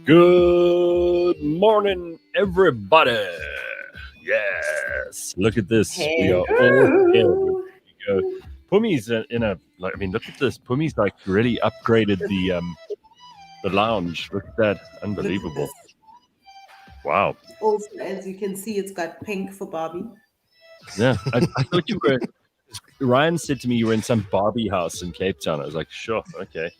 Good morning, everybody. Yes, look at this. We are all here. Hello. We go. Pumi's in a like. I mean, look at this. Pumi's like really upgraded the lounge. Look at that, Look at unbelievable. this. Wow. Also, as you can see, it's got pink for Barbie. Yeah, I thought you were. Ryan said to me you were in some Barbie house in Cape Town. I was like, sure, okay.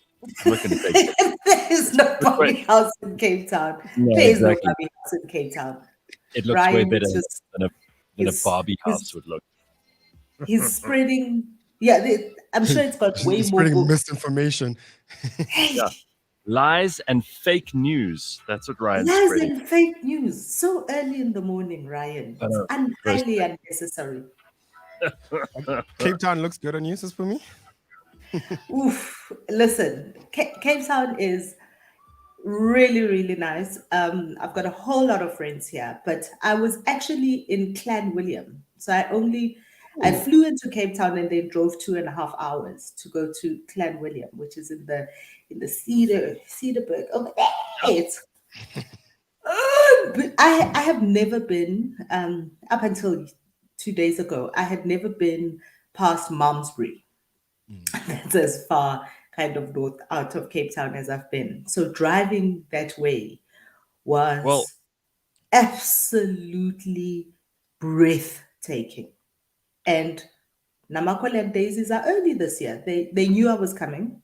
I'm not going to take. There is no Look way, Barbie house in Cape Town. no, There is no exactly. Barbie house in Cape Town. It looks way Ryan better is just than a Barbie house he's would look. he's spreading. Yeah, I'm sure it's got way He's more spreading books. misinformation. Hey, Yeah. Lies and fake news. That's what Ryan's lies spreading. and fake news so early in the morning, Ryan. I It's know. Gross. highly unnecessary. Cape Town looks good on you, says for me. Oof! Listen, Cape Town is really, really nice. I've got a whole lot of friends here, but I was actually in Clan William. So I flew into Cape Town and then drove 2.5 hours to go to Clan William, which is in the Cedarburg over there. It's but I have never been up until 2 days ago. I had never been past Malmesbury. That's as far kind of north out of Cape Town as I've been. So driving that way was Well, absolutely breathtaking. And Namakole and Daisies are early this year. They knew I was coming.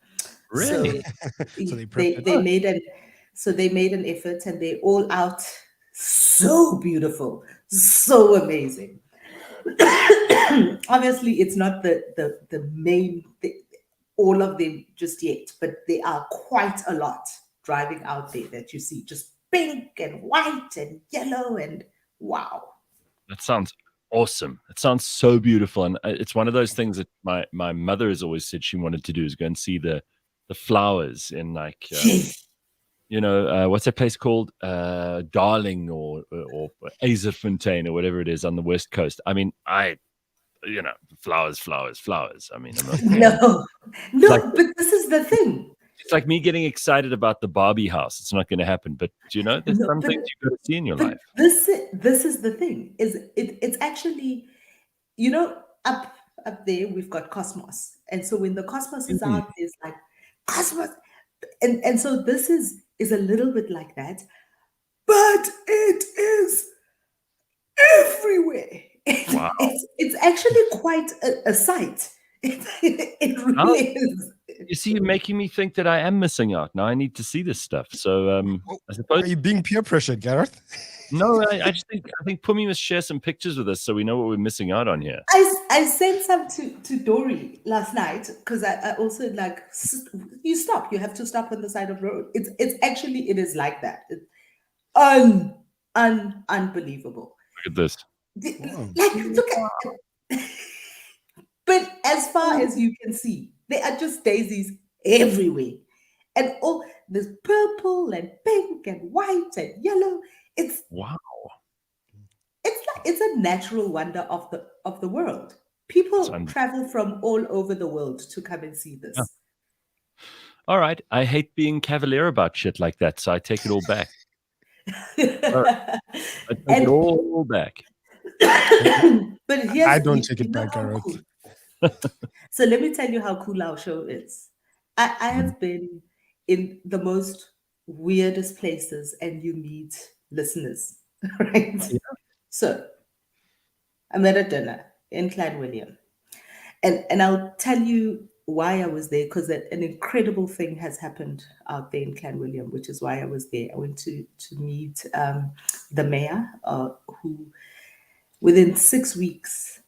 really? So they prepped it. They made an effort and they all out so beautiful, so amazing. Obviously, it's not the main all of them just yet, but there are quite a lot driving out there that you see, just pink and white and yellow and wow. That sounds awesome. It sounds so beautiful, and it's one of those things that my mother has always said she wanted to do is go and see the flowers in like what's that place called, Darling or Azerfontein or whatever it is on the west coast. I mean, flowers. I mean, I'm not, No, like, but this is the thing. it's like me getting excited about the Barbie house. It's not going to happen. But there's No, some but, things you've got to see in your but life. this is the thing. It's actually, up there we've got Cosmos, and so when the Cosmos is out, there's like Cosmos, and so this is a little bit like that, but it is everywhere. Wow. It's actually quite a sight. It really is. You see, you're making me think that I am missing out. Now I need to see this stuff. So I suppose. Are you being peer pressured, Gareth? No, I think Phumi must share some pictures with us so we know what we're missing out on here. I sent some to Dory last night because I also like you stop. You have to stop on the side of the road. It is like that. It's unbelievable. Look at this. Like look at. But as far as you can see, there are just daisies everywhere, and all there's purple and pink and white and yellow. It's Wow. it's a natural wonder of the world. People travel from all over the world to come and see this. Yeah. All right. I hate being cavalier about shit like that, so I take it all back. All right. I take it all back. But I don't take it back, Gareth. Cool. So let me tell you how cool our show is. I have been in the most weirdest places and you meet listeners, right? Yeah. So I'm at a dinner in Clan William. And I'll tell you why I was there, because an incredible thing has happened out there in Clan William, which is why I was there. I went to meet the mayor, who within 6 weeks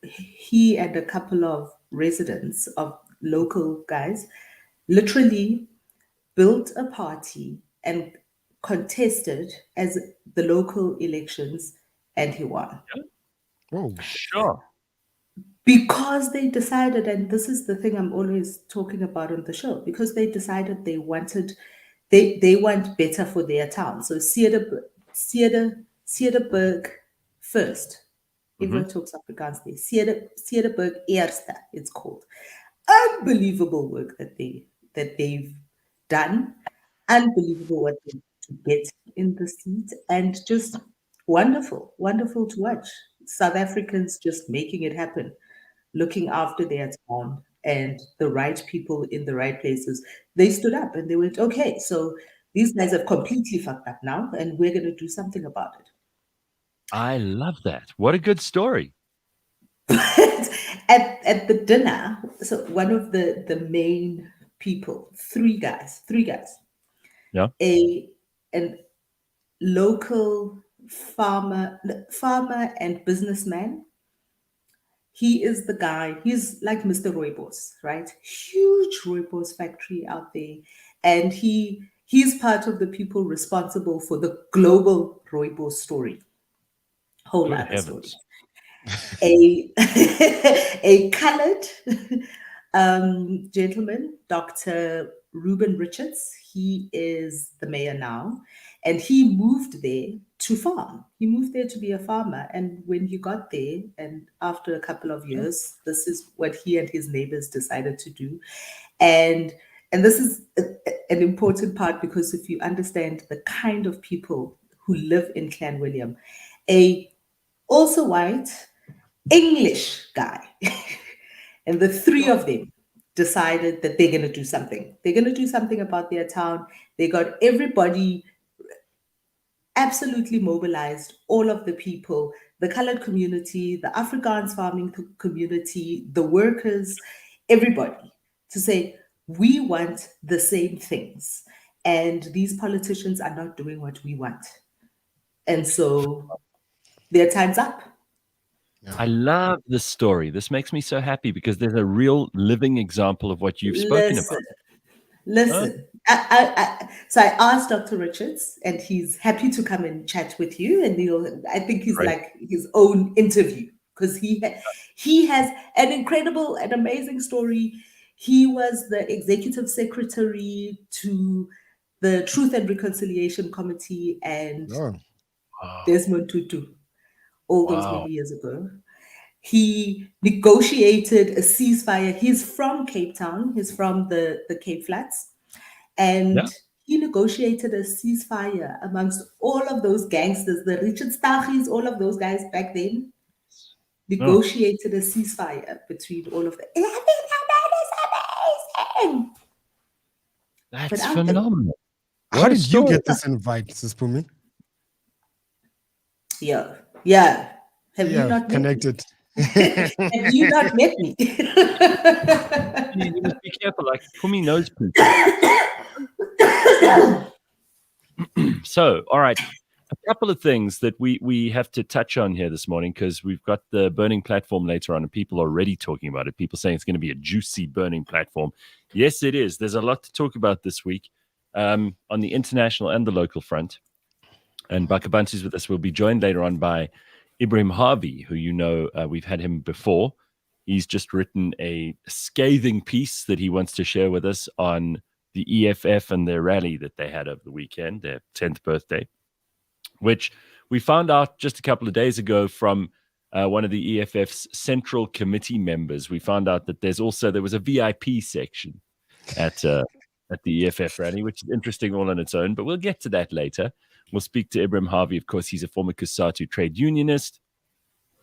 he and a couple of residents of local guys literally built a party and contested as the local elections, and he won. Oh, sure. Because they decided, and this is the thing I'm always talking about on the show, because they decided they want better for their town. So Cedarburg first. Everyone talks Afrikaans there. Cedarburg Eerste, it's called. Unbelievable work that they've done. unbelievable what they to get in the seat, and just wonderful, wonderful to watch. South Africans just making it happen, looking after their town, and the right people in the right places. They stood up and they went, okay, so these guys have completely fucked up now, and we're going to do something about it. I love that. What a good story. At the dinner, so one of the main people, three guys, Yeah. an local farmer and businessman. He is the guy, he's like Mr. Rooibos, right? Huge Rooibos factory out there. And he's part of the people responsible for the global Rooibos story. Whole Good other story. heavens. A colored gentleman, Dr. Ruben Richards. He is the mayor now, and he moved there to farm. He moved there to be a farmer, and when he got there, and after a couple of years, this is what he and his neighbors decided to do, and this is an important part, because if you understand the kind of people who live in Clan William, a also white English guy. And the three of them decided that they're going to do something. They're going to do something about their town. They got everybody absolutely mobilized, all of the people, the colored community, the Afrikaans farming community, the workers, everybody, to say, we want the same things. And these politicians are not doing what we want. And so their time's up. I love this story. This makes me so happy because there's a real living example of what you've spoken about. Listen. So I asked Dr. Richards, and he's happy to come and chat with you. And I think he's like his own interview, because he has an incredible and amazing story. He was the executive secretary to the Truth and Reconciliation Committee and Desmond Tutu all those many years ago. He negotiated a ceasefire. He's from Cape Town. He's from the Cape Flats. And he negotiated a ceasefire amongst all of those gangsters, the Richard Stachys, all of those guys back then, negotiated a ceasefire between all of them. I think that is amazing. That's phenomenal. How did you get this invite, Sis Phumi? Yeah. Have you not connected? Have you not met me? You must be careful. Like Phumi knows people. So, all right, a couple of things that we have to touch on here this morning, because we've got the burning platform later on, and people are already talking about it. People saying it's going to be a juicy burning platform. Yes, it is. There's a lot to talk about this week on the international and the local front. And Bakh'abantu is with us. We'll be joined later on by Ebrahim Harvey, who we've had him before. He's just written a scathing piece that he wants to share with us on the EFF and their rally that they had over the weekend, their 10th birthday, which we found out just a couple of days ago from one of the EFF's central committee members. We found out that there was a VIP section at the EFF rally, which is interesting all on its own, but we'll get to that later. We'll speak to Ebrahim Harvey. Of course, he's a former Cosatu trade unionist,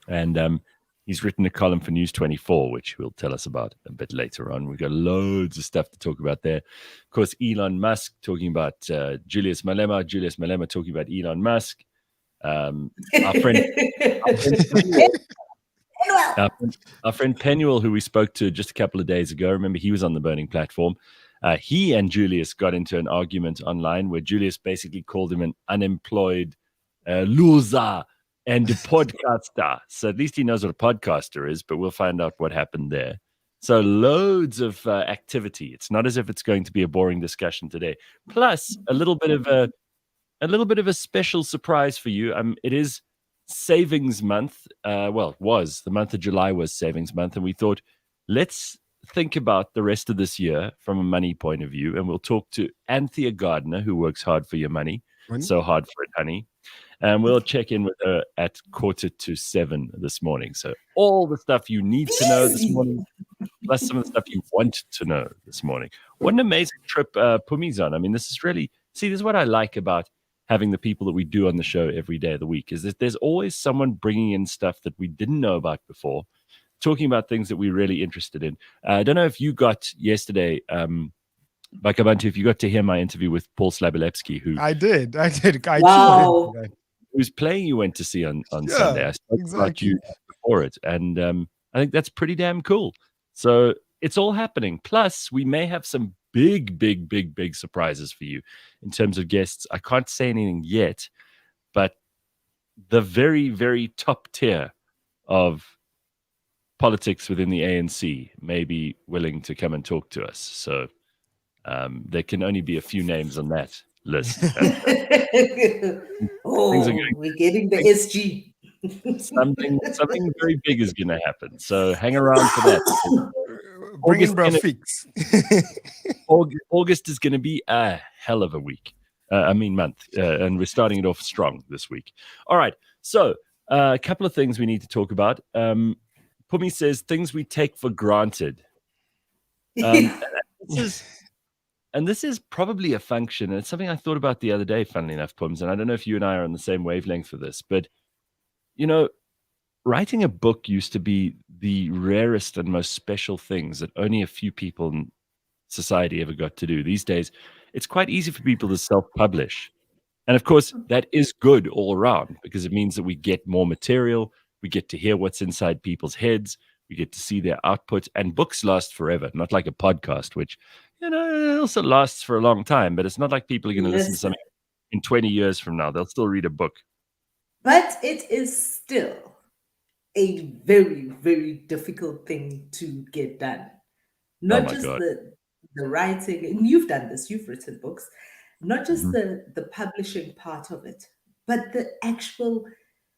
and he's written a column for News 24, which he'll tell us about a bit later on. We've got loads of stuff to talk about there. Of course, Elon Musk talking about Julius Malema talking about Elon Musk. Our friend Penuel, who we spoke to just a couple of days ago, remember he was on the burning platform. He and Julius got into an argument online where Julius basically called him an unemployed loser and a podcaster. So at least he knows what a podcaster is, but we'll find out what happened there. So loads of activity. It's not as if it's going to be a boring discussion today. Plus a little bit of a special surprise for you. It is Savings Month. The month of July was Savings Month, and we thought, let's think about the rest of this year from a money point of view, and we'll talk to Anthea Gardner, who works hard for your money. So hard for it, honey. And we'll check in with her at 6:45 this morning. So all the stuff you need to know this morning, plus some of the stuff you want to know this morning. What an amazing trip Phumi's on. I mean, this is what I like about having the people that we do on the show every day of the week, is that there's always someone bringing in stuff that we didn't know about before, talking about things that we're really interested in. I don't know if you got yesterday, Bakh'abantu, if you got to hear my interview with Paul Slabilevsky, who I did. Wow. whose play you went to see on Sunday. I spoke about you before it, and I think that's pretty damn cool. So it's all happening. Plus, we may have some big surprises for you in terms of guests. I can't say anything yet, but the very, very top tier of politics within the ANC may be willing to come and talk to us. So there can only be a few names on that list. We're getting the SG. something very big is going to happen. So hang around for that. Bring in bro fix. August is going to be a hell of a week. Month. And we're starting it off strong this week. All right. So a couple of things we need to talk about. Phumi says things we take for granted. This is probably a function, and it's something I thought about the other day, funnily enough, Pums, and I don't know if you and I are on the same wavelength for this, but, writing a book used to be the rarest and most special things that only a few people in society ever got to do. These days, it's quite easy for people to self-publish. And of course, that is good all around, because it means that we get more material, we get to hear what's inside people's heads, we get to see their output, and books last forever, not like a podcast, which, it also lasts for a long time, but it's not like people are going to listen to something in 20 years from now. They'll still read a book. But it is still a very, very difficult thing to get done. Not just the writing, and you've done this, you've written books, not just the publishing part of it, but the actual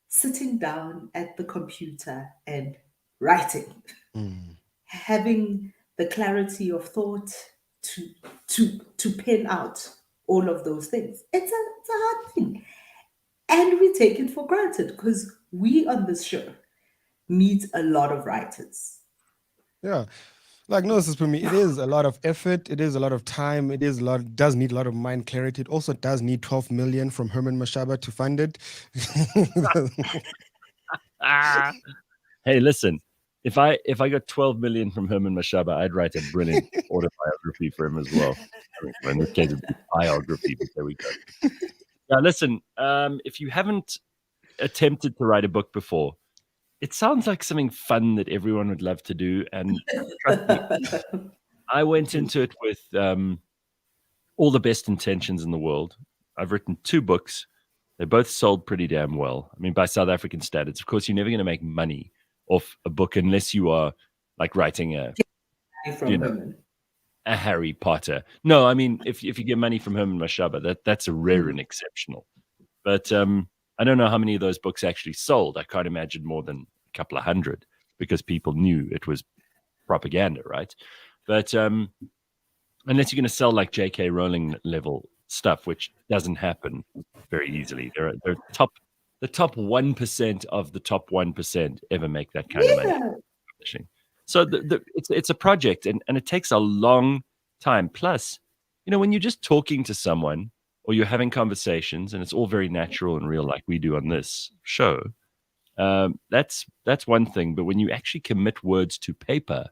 sitting down at the computer and writing, having the clarity of thought to pen out all of those things. It's a hard thing. And we take it for granted because we on this show meet a lot of writers. Yeah. Like, no, this is for me. It is a lot of effort. It is a lot of time. It does need a lot of mind clarity. It also does need 12 million from Herman Mashaba to fund it. Hey, listen, if I got 12 million from Herman Mashaba, I'd write a brilliant autobiography for him as well. In this case, it'd be biography, but there we go. Now, listen, if you haven't attempted to write a book before, it sounds like something fun that everyone would love to do. And trust me, I went into it with all the best intentions in the world. I've written 2 books. They both sold pretty damn well. I mean, by South African standards, of course, you're never going to make money off a book unless you are like writing a Harry Potter. No, I mean, if you get money from Herman Mashaba, that's a rare and exceptional. But I don't know how many of those books actually sold. I can't imagine more than a couple of hundred, because people knew it was propaganda, right? But unless you're going to sell like J.K. Rowling level stuff, which doesn't happen very easily. They're the top 1% of the top 1% ever make that kind of money publishing. So it's a project, and it takes a long time. Plus, when you're just talking to someone or you're having conversations and it's all very natural and real like we do on this show, that's one thing. But when you actually commit words to paper,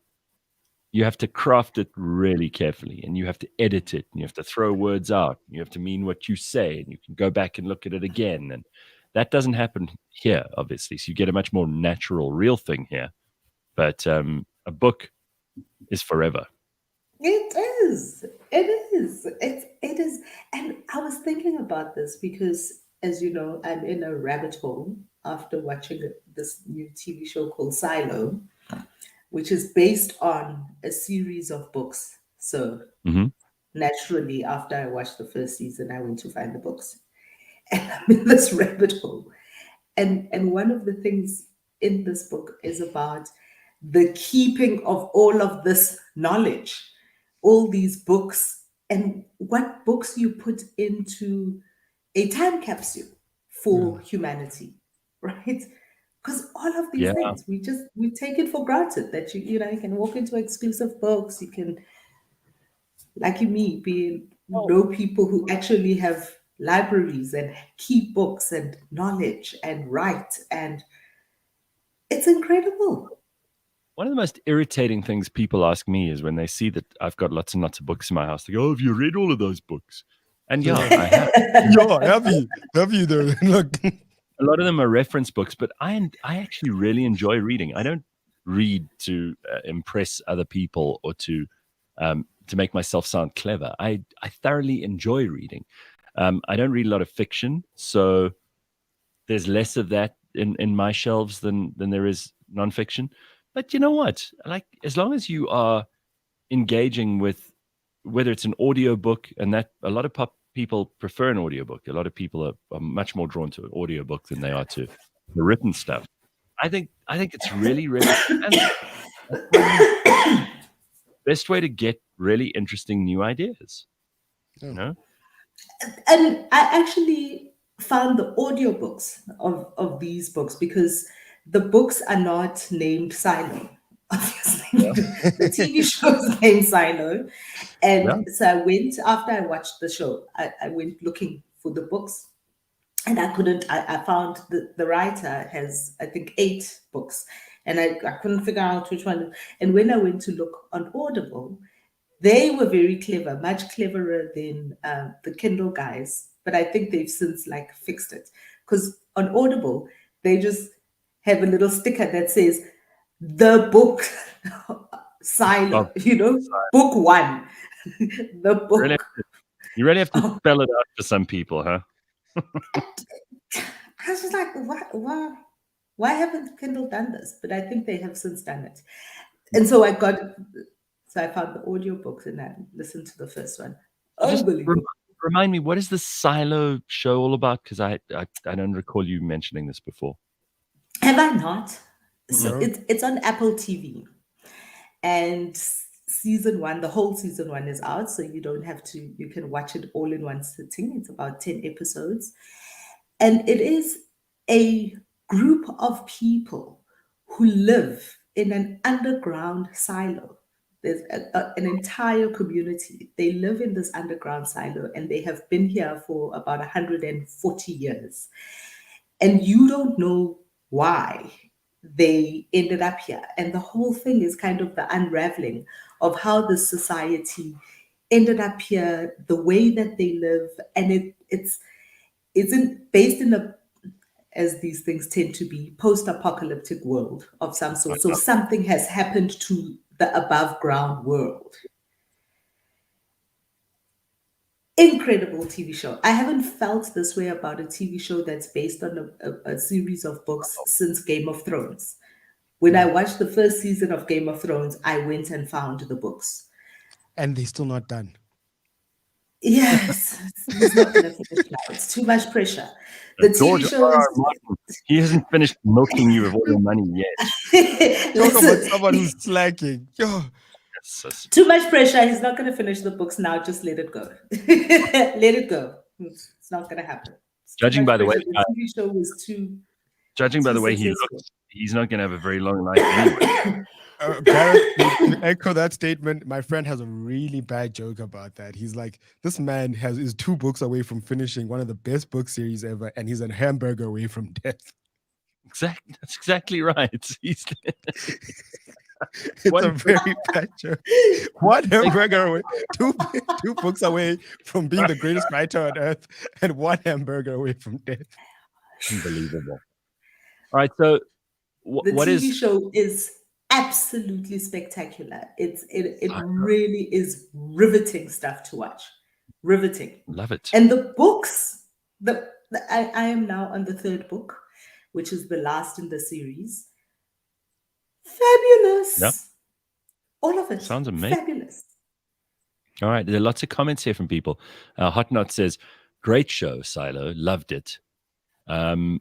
you have to craft it really carefully, and you have to edit it, and you have to throw words out. You have to mean what you say, and you can go back and look at it again. And that doesn't happen here, obviously. So you get a much more natural, real thing here. But a book is forever. It is. And I was thinking about this because, as you know, I'm in a rabbit hole after watching this new TV show called Silo, which is based on a series of books. So naturally, after I watched the first season, I went to find the books. And I'm in this rabbit hole. And one of the things in this book is about the keeping of all of this knowledge, all these books, and what books you put into a time capsule for humanity, right? Because all of these things, we take it for granted that you can walk into exclusive books, you can, like know people who actually have libraries and keep books and knowledge and write, and it's incredible. One of the most irritating things people ask me is when they see that I've got lots and lots of books in my house. They go, "Oh, have you read all of those books?" And yeah, I have. Have you though? Look, a lot of them are reference books, but I actually really enjoy reading. I don't read to impress other people or to make myself sound clever. I thoroughly enjoy reading. I don't read a lot of fiction, so there's less of that in my shelves than there is nonfiction. But you know what? Like, as long as you are engaging with, whether it's an audiobook, and that a lot of people prefer an audiobook. A lot of people are much more drawn to an audiobook than they are to the written stuff. I think it's really, really best way to get really interesting new ideas. You know? And I actually found the audiobooks of these books, because the books are not named Silo. Obviously, the TV show is named Silo. And so I went, after I watched the show, I went looking for the books, and I found the writer has, I think, 8 books, and I couldn't figure out which one. And when I went to look on Audible, they were very clever, much cleverer than the Kindle guys. But I think they've since fixed it, because on Audible, they just have a little sticker that says the book Silo, book 1, the book. You really have to spell it out for some people, huh? I was just like, why haven't Kindle done this? But I think they have since done it. And so I found the audiobooks and I listened to the first one. Unbelievable. Remind me, what is the Silo show all about? Because I don't recall you mentioning this before. Have I not? So it's on Apple TV. And season 1, the whole season 1 is out. So you don't have to, you can watch it all in one sitting. It's about 10 episodes. And it is a group of people who live in an underground silo. There's an entire community. They live in this underground silo, and they have been here for about 140 years. And you don't know why they ended up here. And the whole thing is kind of the unraveling of how the society ended up here, the way that they live. And it's based in a, as these things tend to be, post-apocalyptic world of some sort. So something has happened to the above ground world. Incredible TV show. I haven't felt this way about a TV show that's based on a series of books since Game of Thrones. When I watched the first season of Game of Thrones, I went and found the books. And they're still not done. Yes, it's not going to finish now. It's too much pressure. The George TV show is... he hasn't finished milking you of all your money yet. Talk about someone who's slacking. Yo. Too much pressure. He's not going to finish the books now. Just let it go. Let it go. It's not going to happen. Judging by the way, the TV show was too. Judging by the way he looks, he's not going to have a very long life anyway. Gareth, to echo that statement, my friend has a really bad joke about that. He's like, this man is 2 books away from finishing one of the best book series ever, and he's a hamburger away from death. Exactly, that's exactly right. It's a very bad joke. One hamburger away, two books away from being the greatest writer on earth, and 1 hamburger away from death. Unbelievable. All right, so the TV show is absolutely spectacular. It really is riveting stuff to watch. Riveting. Love it. And the books, I am now on the 3rd book, which is the last in the series. Fabulous. Yep. All of it. Sounds amazing. Fabulous. All right. There are lots of comments here from people. Hot Knot says, great show, Silo. Loved it. And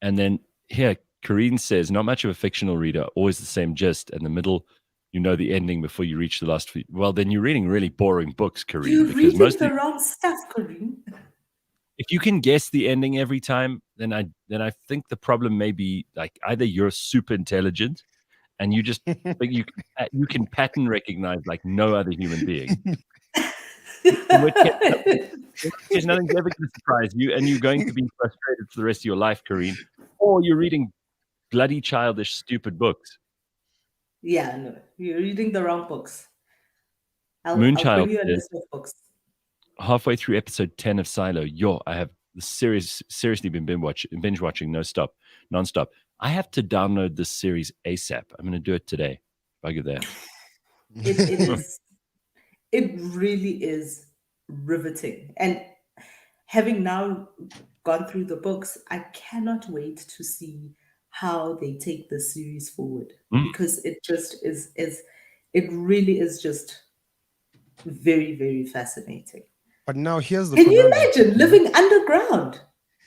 then here, Karine says, not much of a fictional reader, always the same gist. In the middle, you know the ending before you reach the last few. Well, then you're reading really boring books, Karine. You're reading the wrong stuff, Karine. if you can guess the ending every time, then I think the problem may be like either you're super intelligent and you just but you can pattern recognize like no other human being. In which case nothing's ever going to surprise you, and you're going to be frustrated for the rest of your life, Karine. Or you're reading bloody childish, stupid books. Yeah, no, you're reading the wrong books. I'll Moonchild bring you a says, list of books. halfway through episode 10 of Silo, I have seriously been binge watching nonstop. I have to download this series ASAP. I'm going to do it today. Bugger that. It is. It really is riveting. And having now gone through the books, I cannot wait to see how they take the series forward, because it just is it really is just very, very fascinating. But now here's the Can you conundrum. imagine living underground?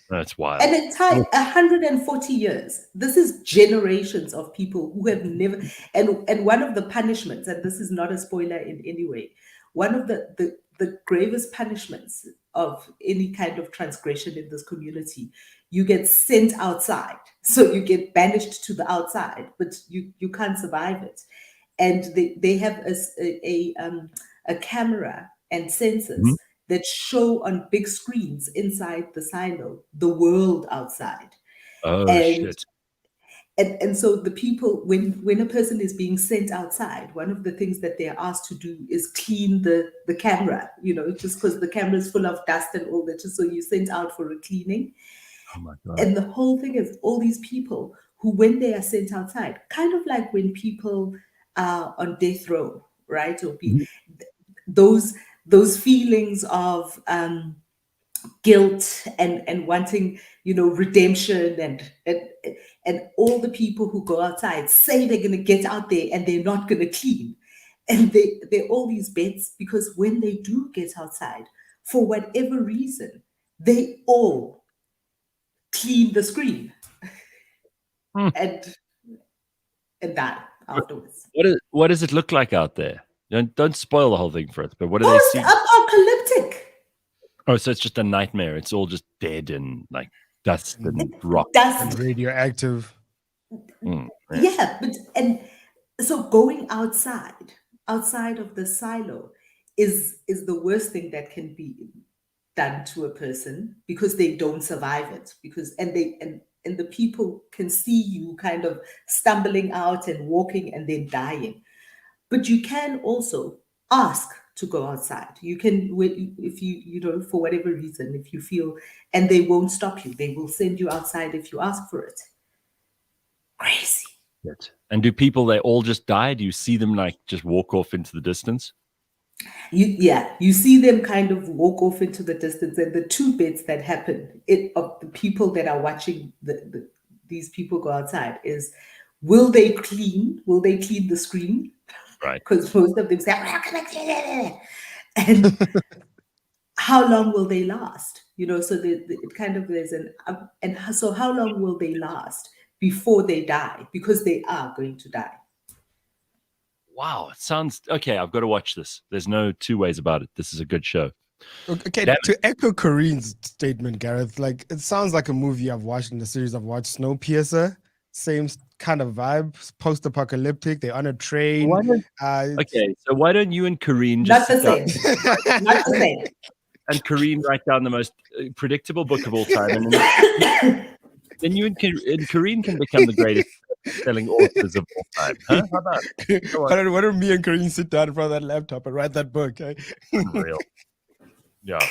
That's wild. An entire 140 years. This is generations of people who have never, and one of the punishments, and this is not a spoiler in any way, one of the gravest punishments of any kind of transgression in this community, you get sent outside. So you get banished to the outside, but you can't survive it. And they have a camera and sensors that show on big screens inside the silo the world outside. Oh, shit. And so the people, when a person is being sent outside, one of the things that they're asked to do is clean the camera, just because the camera is full of dust and all that, just so you're sent out for a cleaning. Oh my God. And the whole thing is all these people who, when they are sent outside, kind of like when people are on death row, right? Or those feelings of guilt and wanting, redemption, and all the people who go outside say they're going to get out there and they're not going to clean. And they're all these bets, because when they do get outside, for whatever reason, they all clean the screen and die afterwards. What does it look like out there? Don't spoil the whole thing for us, but what do they see? Apocalyptic. Oh, so it's just a nightmare. It's all just dead and like dust and rock. Dust. Radioactive. Yeah, and so going outside of the silo is the worst thing that can be done to a person, because they don't survive it, and the people can see you kind of stumbling out and walking and then dying. But you can also ask to go outside. You can, if you for whatever reason, if you feel, and they won't stop you. They will send you outside if you ask for it. Crazy. And do people, they all just die? Do you see them like just walk off into the distance? You see them kind of walk off into the distance, and the two bits that happen of the people that are watching these people go outside is, will they clean the screen? Right. Because most of them say, "We're gonna clean it." And how long will they last? So it kind of there's so how long will they last before they die? Because they are going to die. Wow, it sounds okay. I've got to watch this. There's no two ways about it. This is a good show. Okay, to echo Karine's statement, Gareth, like it sounds like a movie I've watched in the series I've watched, Snowpiercer. Same kind of vibe, post-apocalyptic. They're on a train. Okay, so why don't you and Karine just not the same? Not the same. And Karine write down the most predictable book of all time, and then you and Karine can become the greatest selling authors of all time. Huh? How about? Why don't me and Karine sit down in front of that laptop and write that book? Eh? Unreal. Yeah.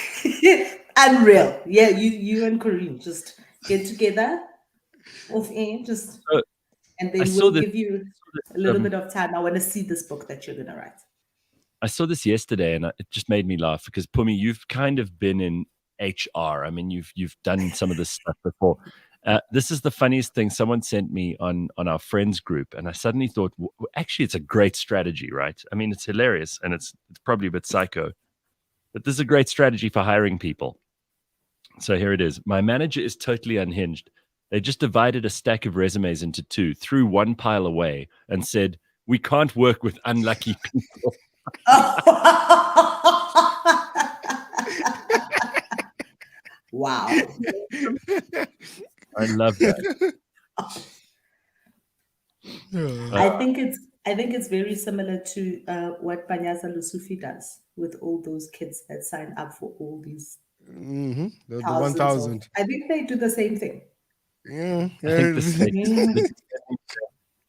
Unreal. Yeah, you and Karine just get together off air, and then we'll give you a little bit of time. I want to see this book that you're gonna write. I saw this yesterday, and it just made me laugh because Phumi, you've kind of been in HR. I mean, you've done some of this stuff before. This is the funniest thing someone sent me on our friends group, and I suddenly thought, actually, it's a great strategy, right? I mean, it's hilarious, and it's probably a bit psycho, but this is a great strategy for hiring people. So here it is. My manager is totally unhinged. They just divided a stack of resumes into two, threw one pile away, and said, "We can't work with unlucky people." Wow. I love that. I think it's very similar to what Panyaza Lusufi does with all those kids that sign up for all these The thousands of. 1,000. I think they do the same thing. Yeah. I think the state Mm.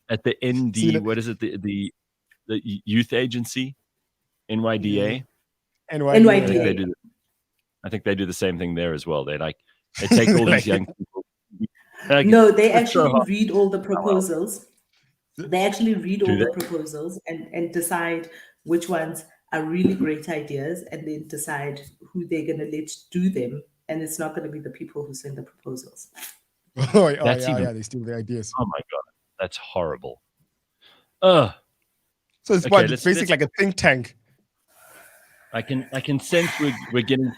at the See, ND, what is it? The youth agency, NYDA. NYDA. I think they do the same thing there as well. They take all these young people. No, they it's so actually hard. read all the proposals. They actually read all Do the they? proposals and decide which ones are really great ideas, and then decide who they're going to let do them. And it's not going to be the people who send the proposals. That's even. Yeah, they steal the ideas. Oh my god, that's horrible. Ugh. So it's Okay, what? It's basically like a think tank. I can sense we're getting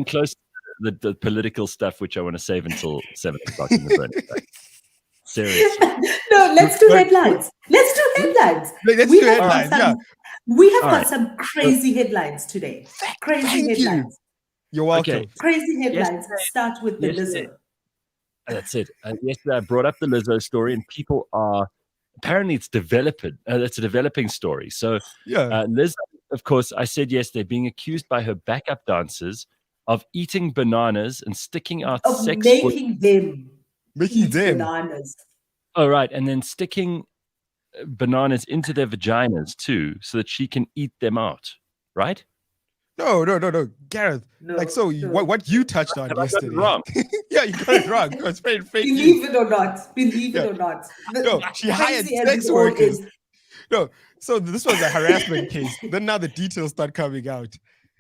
close to the political stuff, which I want to save until 7:00 in the morning. Seriously. No, let's do headlines. Let's do headlines. Let's do headlines. Yeah. We have All got right. some crazy headlines today. Crazy Thank headlines. You're welcome. Okay. Crazy headlines. Yesterday- Start with the Lizzo. That's it. Yesterday I brought up the Lizzo story, and people are apparently it's developing. It's a developing story. So Yeah. Lizzo, of course, I said yesterday, being accused by her backup dancers of eating bananas and sticking out Of sex. making them Making eat them. bananas. Oh, right, and then sticking bananas into their vaginas too, so that she can eat them out. Right? No, Gareth. No, what you touched on Have I got it yesterday? wrong? Yeah, you got it wrong. It's fake Believe news. it or not. Believe it Yeah. or not. No, she hired Crazy as sex it all workers. is. No, so this was a harassment case. Then now the details start coming out.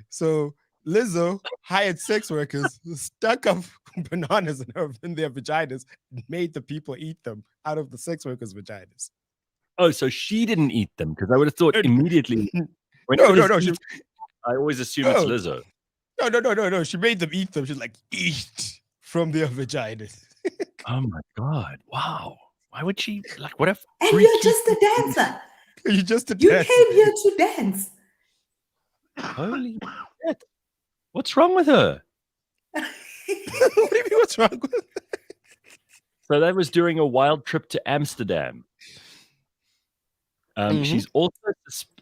So Lizzo hired sex workers, stuck up bananas in their vaginas, made the people eat them out of the sex workers' vaginas. Oh, so she didn't eat them, because I would have thought immediately. No. I always assume it's Lizzo. No. She made them eat them. She's like, eat from their vaginas. Oh my god! Wow. Why would she what a And freaky... you're just a dancer. You just a You dancer. came here to dance. Holy shit! What's wrong with her? What do you mean? What's wrong with her? So that was during a wild trip to Amsterdam. She's also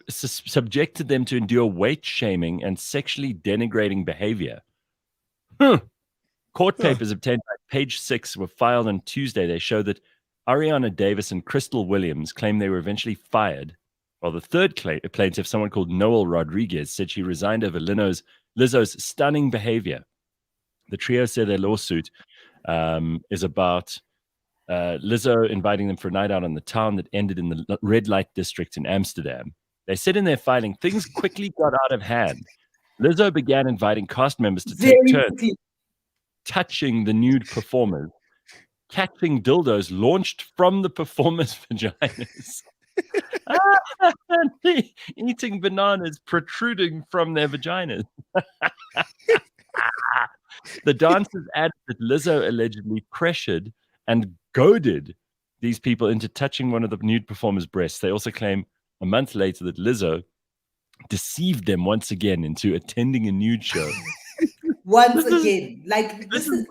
subjected them to endure weight shaming and sexually denigrating behavior. Court papers obtained by Page 6 were filed on Tuesday. They show that Ariana Davis and Crystal Williams claim they were eventually fired, while the third plaintiff, someone called Noel Rodriguez, said she resigned over Lizzo's stunning behavior. The trio said their lawsuit is about Lizzo inviting them for a night out in the town that ended in the red light district in Amsterdam. They said in their filing, things quickly got out of hand. Lizzo began inviting cast members to take turns touching the nude performers, catching dildos launched from the performers' vaginas, eating bananas protruding from their vaginas. The dancers added that Lizzo allegedly pressured and goaded these people into touching one of the nude performers' breasts. They also claim a month later that Lizzo deceived them once again into attending a nude show. Once again, this is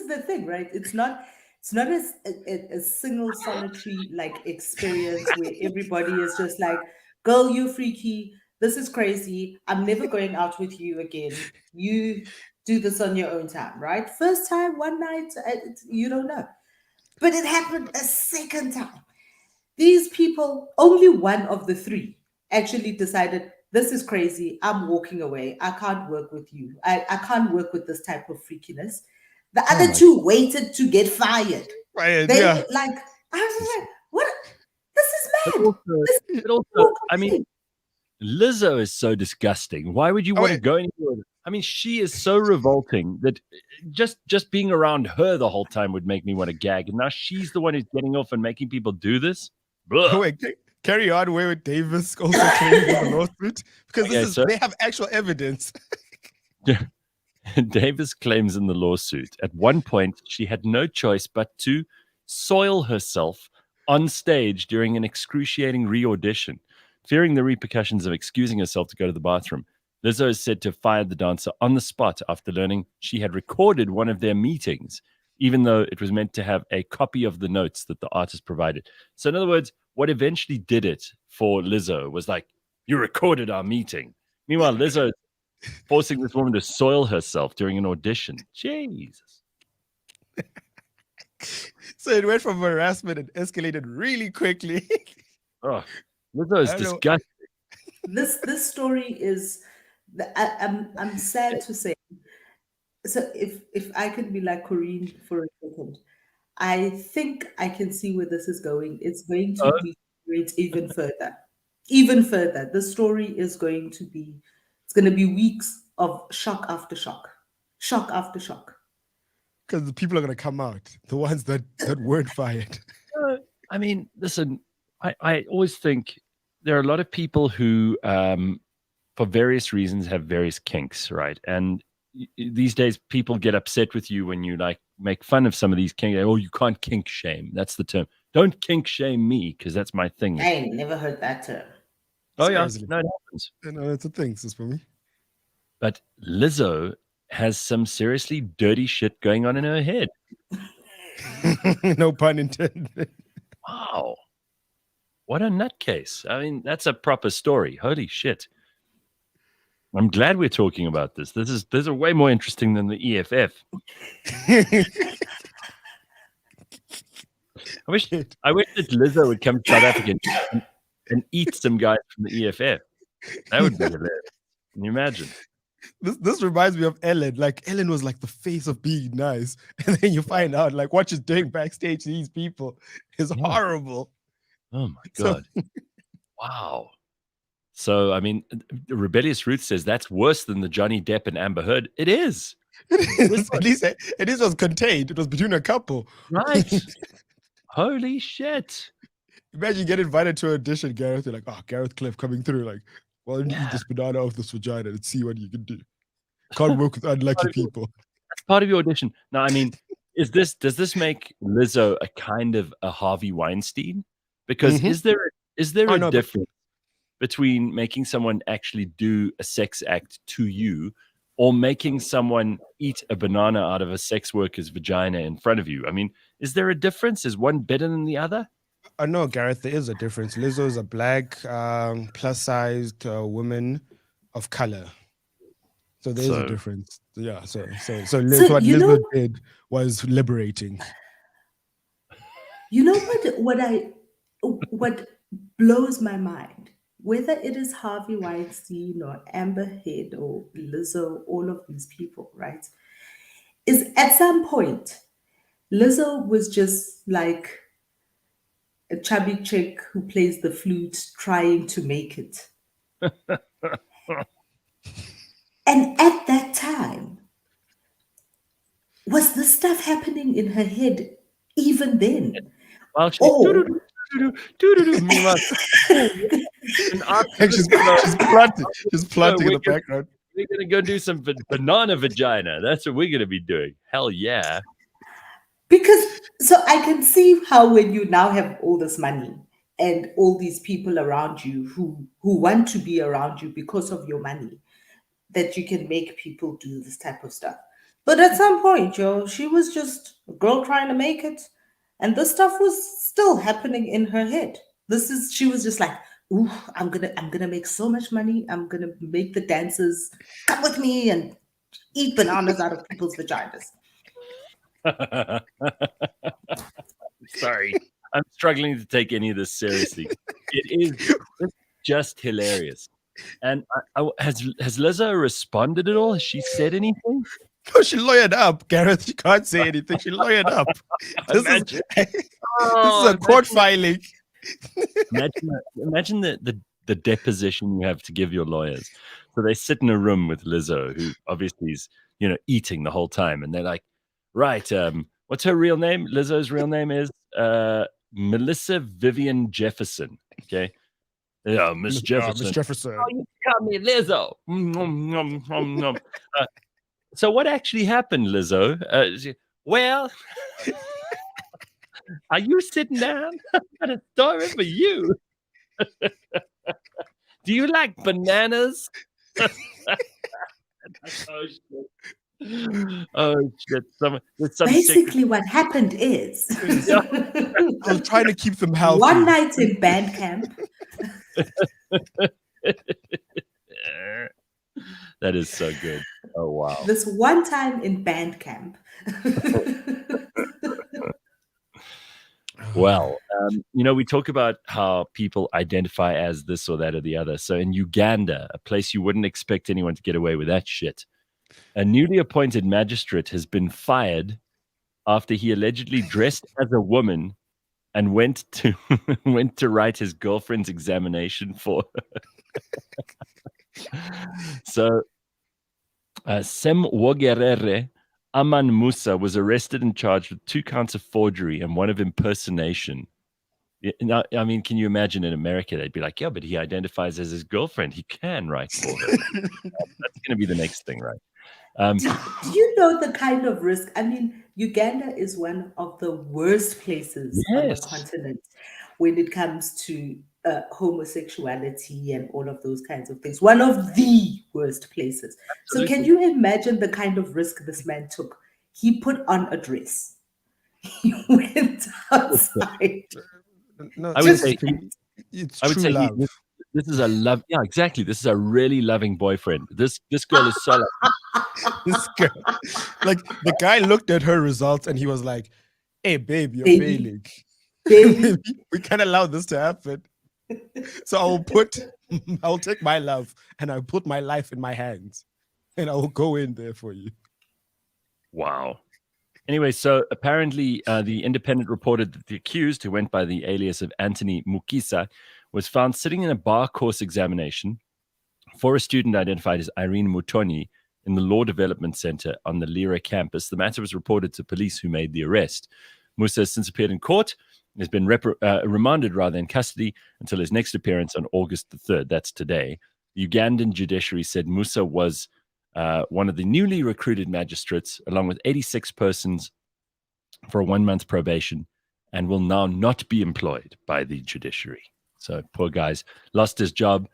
the thing, right? It's not a single solitary experience where everybody is just like, girl, you freaky, this is crazy, I'm never going out with you again, you do this on your own time, right? First time, one night, you don't know, but it happened a second time. These people, only one of the three actually decided, this is crazy, I'm walking away, I can't work with you, I can't work with this type of freakiness. The other two waited to get fired. I was just like, what? This is mad. I mean, Lizzo is so disgusting. Why would you want to go anywhere? I mean, she is so revolting that just being around her the whole time would make me want to gag. And now she's the one who's getting off and making people do this. Carry on with Davis also claiming in the lawsuit, because they have actual evidence. Davis claims in the lawsuit, at one point she had no choice but to soil herself on stage during an excruciating re-audition. Fearing the repercussions of excusing herself to go to the bathroom, Lizzo is said to have fired the dancer on the spot after learning she had recorded one of their meetings, even though it was meant to have a copy of the notes that the artist provided. So in other words, what eventually did it for Lizzo was like, you recorded our meeting. Meanwhile, Lizzo forcing this woman to soil herself during an audition. Jesus. So it went from harassment and escalated really quickly. Oh, Lizzo is disgusting. This story is, I'm sad to say. So if I could be like Corinne for a second, I think I can see where this is going. It's going to deteriorate even further. Even further. The story is going to be, it's going to be weeks of shock after shock. Shock after shock. Because the people are going to come out, the ones that weren't fired. I mean, listen, I always think there are a lot of people who, for various reasons, have various kinks, right? And these days, people get upset with you when you like make fun of some of these kinks. Oh, you can't kink shame. That's the term. Don't kink shame me because that's my thing. I ain't never heard that term. Oh yeah, no, it happens. No, that's a thing, sis, for me. But Lizzo has some seriously dirty shit going on in her head. No pun intended. Wow. What a nutcase. I mean, that's a proper story. Holy shit. I'm glad we're talking about this. This is way more interesting than the EFF. I wish that Lizzo would come to South Africa and eat some guys from the EFF. That would be hilarious. Can you imagine? This reminds me of Ellen. Like, Ellen was like the face of being nice. And then you find out like what she's doing backstage to these people is horrible. Oh my God. Wow. So, I mean, Rebellious Ruth says that's worse than the Johnny Depp and Amber Heard. It is. At least it was contained. It was between a couple. Right. Holy shit. Imagine you get invited to an audition, Gareth. You're like, oh, Gareth Cliff coming through. Like, well, eat this banana off this vagina and see what you can do. Can't work with unlucky people. That's part of your audition. Now, I mean, does this make Lizzo a kind of a Harvey Weinstein? Because is there a difference between making someone actually do a sex act to you or making someone eat a banana out of a sex worker's vagina in front of you? I mean, is there a difference? Is one better than the other? No, Gareth, there is a difference. Lizzo is a black, plus-sized woman of color. So there is a difference. Yeah, so what Lizzo did was liberating. You know what blows my mind? Whether it is Harvey Weinstein or Amber Heard or Lizzo, all of these people, right? Is at some point, Lizzo was just like a chubby chick who plays the flute trying to make it. And at that time, was this stuff happening in her head even then? Well, she's plotting in the background. We're going to go do some banana vagina. That's what we're going to be doing. Hell yeah. Because, so I can see how when you now have all this money and all these people around you who want to be around you because of your money, that you can make people do this type of stuff. But at some point, she was just a girl trying to make it. And this stuff was still happening in her head. She was just like, ooh, I'm gonna make so much money. I'm gonna make the dancers come with me and eat bananas out of people's vaginas. Sorry, I'm struggling to take any of this seriously. It's just hilarious. And has Lizzo responded at all? Has she said anything? No, she lawyered up, Gareth. She can't say anything. She lawyered up. This is a court filing. Imagine the deposition you have to give your lawyers. So they sit in a room with Lizzo, who obviously is, eating the whole time. And they're like, right, what's her real name? Lizzo's real name is Melissa Vivian Jefferson. Okay. Yeah, Miss Jefferson. Miss Jefferson. Oh, you call me Lizzo. So what actually happened, Lizzo? Well, are you sitting down? I've got a story for you. Do you like bananas? Oh shit! Oh shit! There's some Basically, what happened is Yeah. I was trying to keep them healthy. one night in band camp. That is so good. Oh wow. This one time in band camp. Well, we talk about how people identify as this or that or the other. So in Uganda, a place you wouldn't expect anyone to get away with that shit, a newly appointed magistrate has been fired after he allegedly dressed as a woman and went to write his girlfriend's examination for her. So Sem Wogerere Aman Musa was arrested and charged with 2 counts of forgery and 1 of impersonation. Now, I mean, can you imagine in America, they'd be like, yeah, but he identifies as his girlfriend. He can write for her. That's going to be the next thing, right? Do you know the kind of risk? I mean, Uganda is one of the worst places on the continent when it comes to homosexuality and all of those kinds of things. One of the worst places. Absolutely. So can you imagine the kind of risk this man took? He put on a dress. He went outside. No, I would say true love. This is a love. Yeah, exactly. This is a really loving boyfriend. This girl is so. This girl, like the guy looked at her results and he was like, "Hey, babe, you're failing. Baby. We can't allow this to happen. So I'll take my love and I'll put my life in my hands, and I will go in there for you." Wow. Anyway, so apparently the Independent reported that the accused, who went by the alias of Anthony Mukisa, was found sitting in a bar course examination for a student identified as Irene Mutoni in the Law Development Center on the Lira campus. The matter was reported to police, who made the arrest. Musa has since appeared in court and has been remanded in custody until his next appearance on August the 3rd. That's today. The Ugandan judiciary said Musa was one of the newly recruited magistrates, along with 86 persons, for a 1-month probation, and will now not be employed by the judiciary. So poor guy's lost his job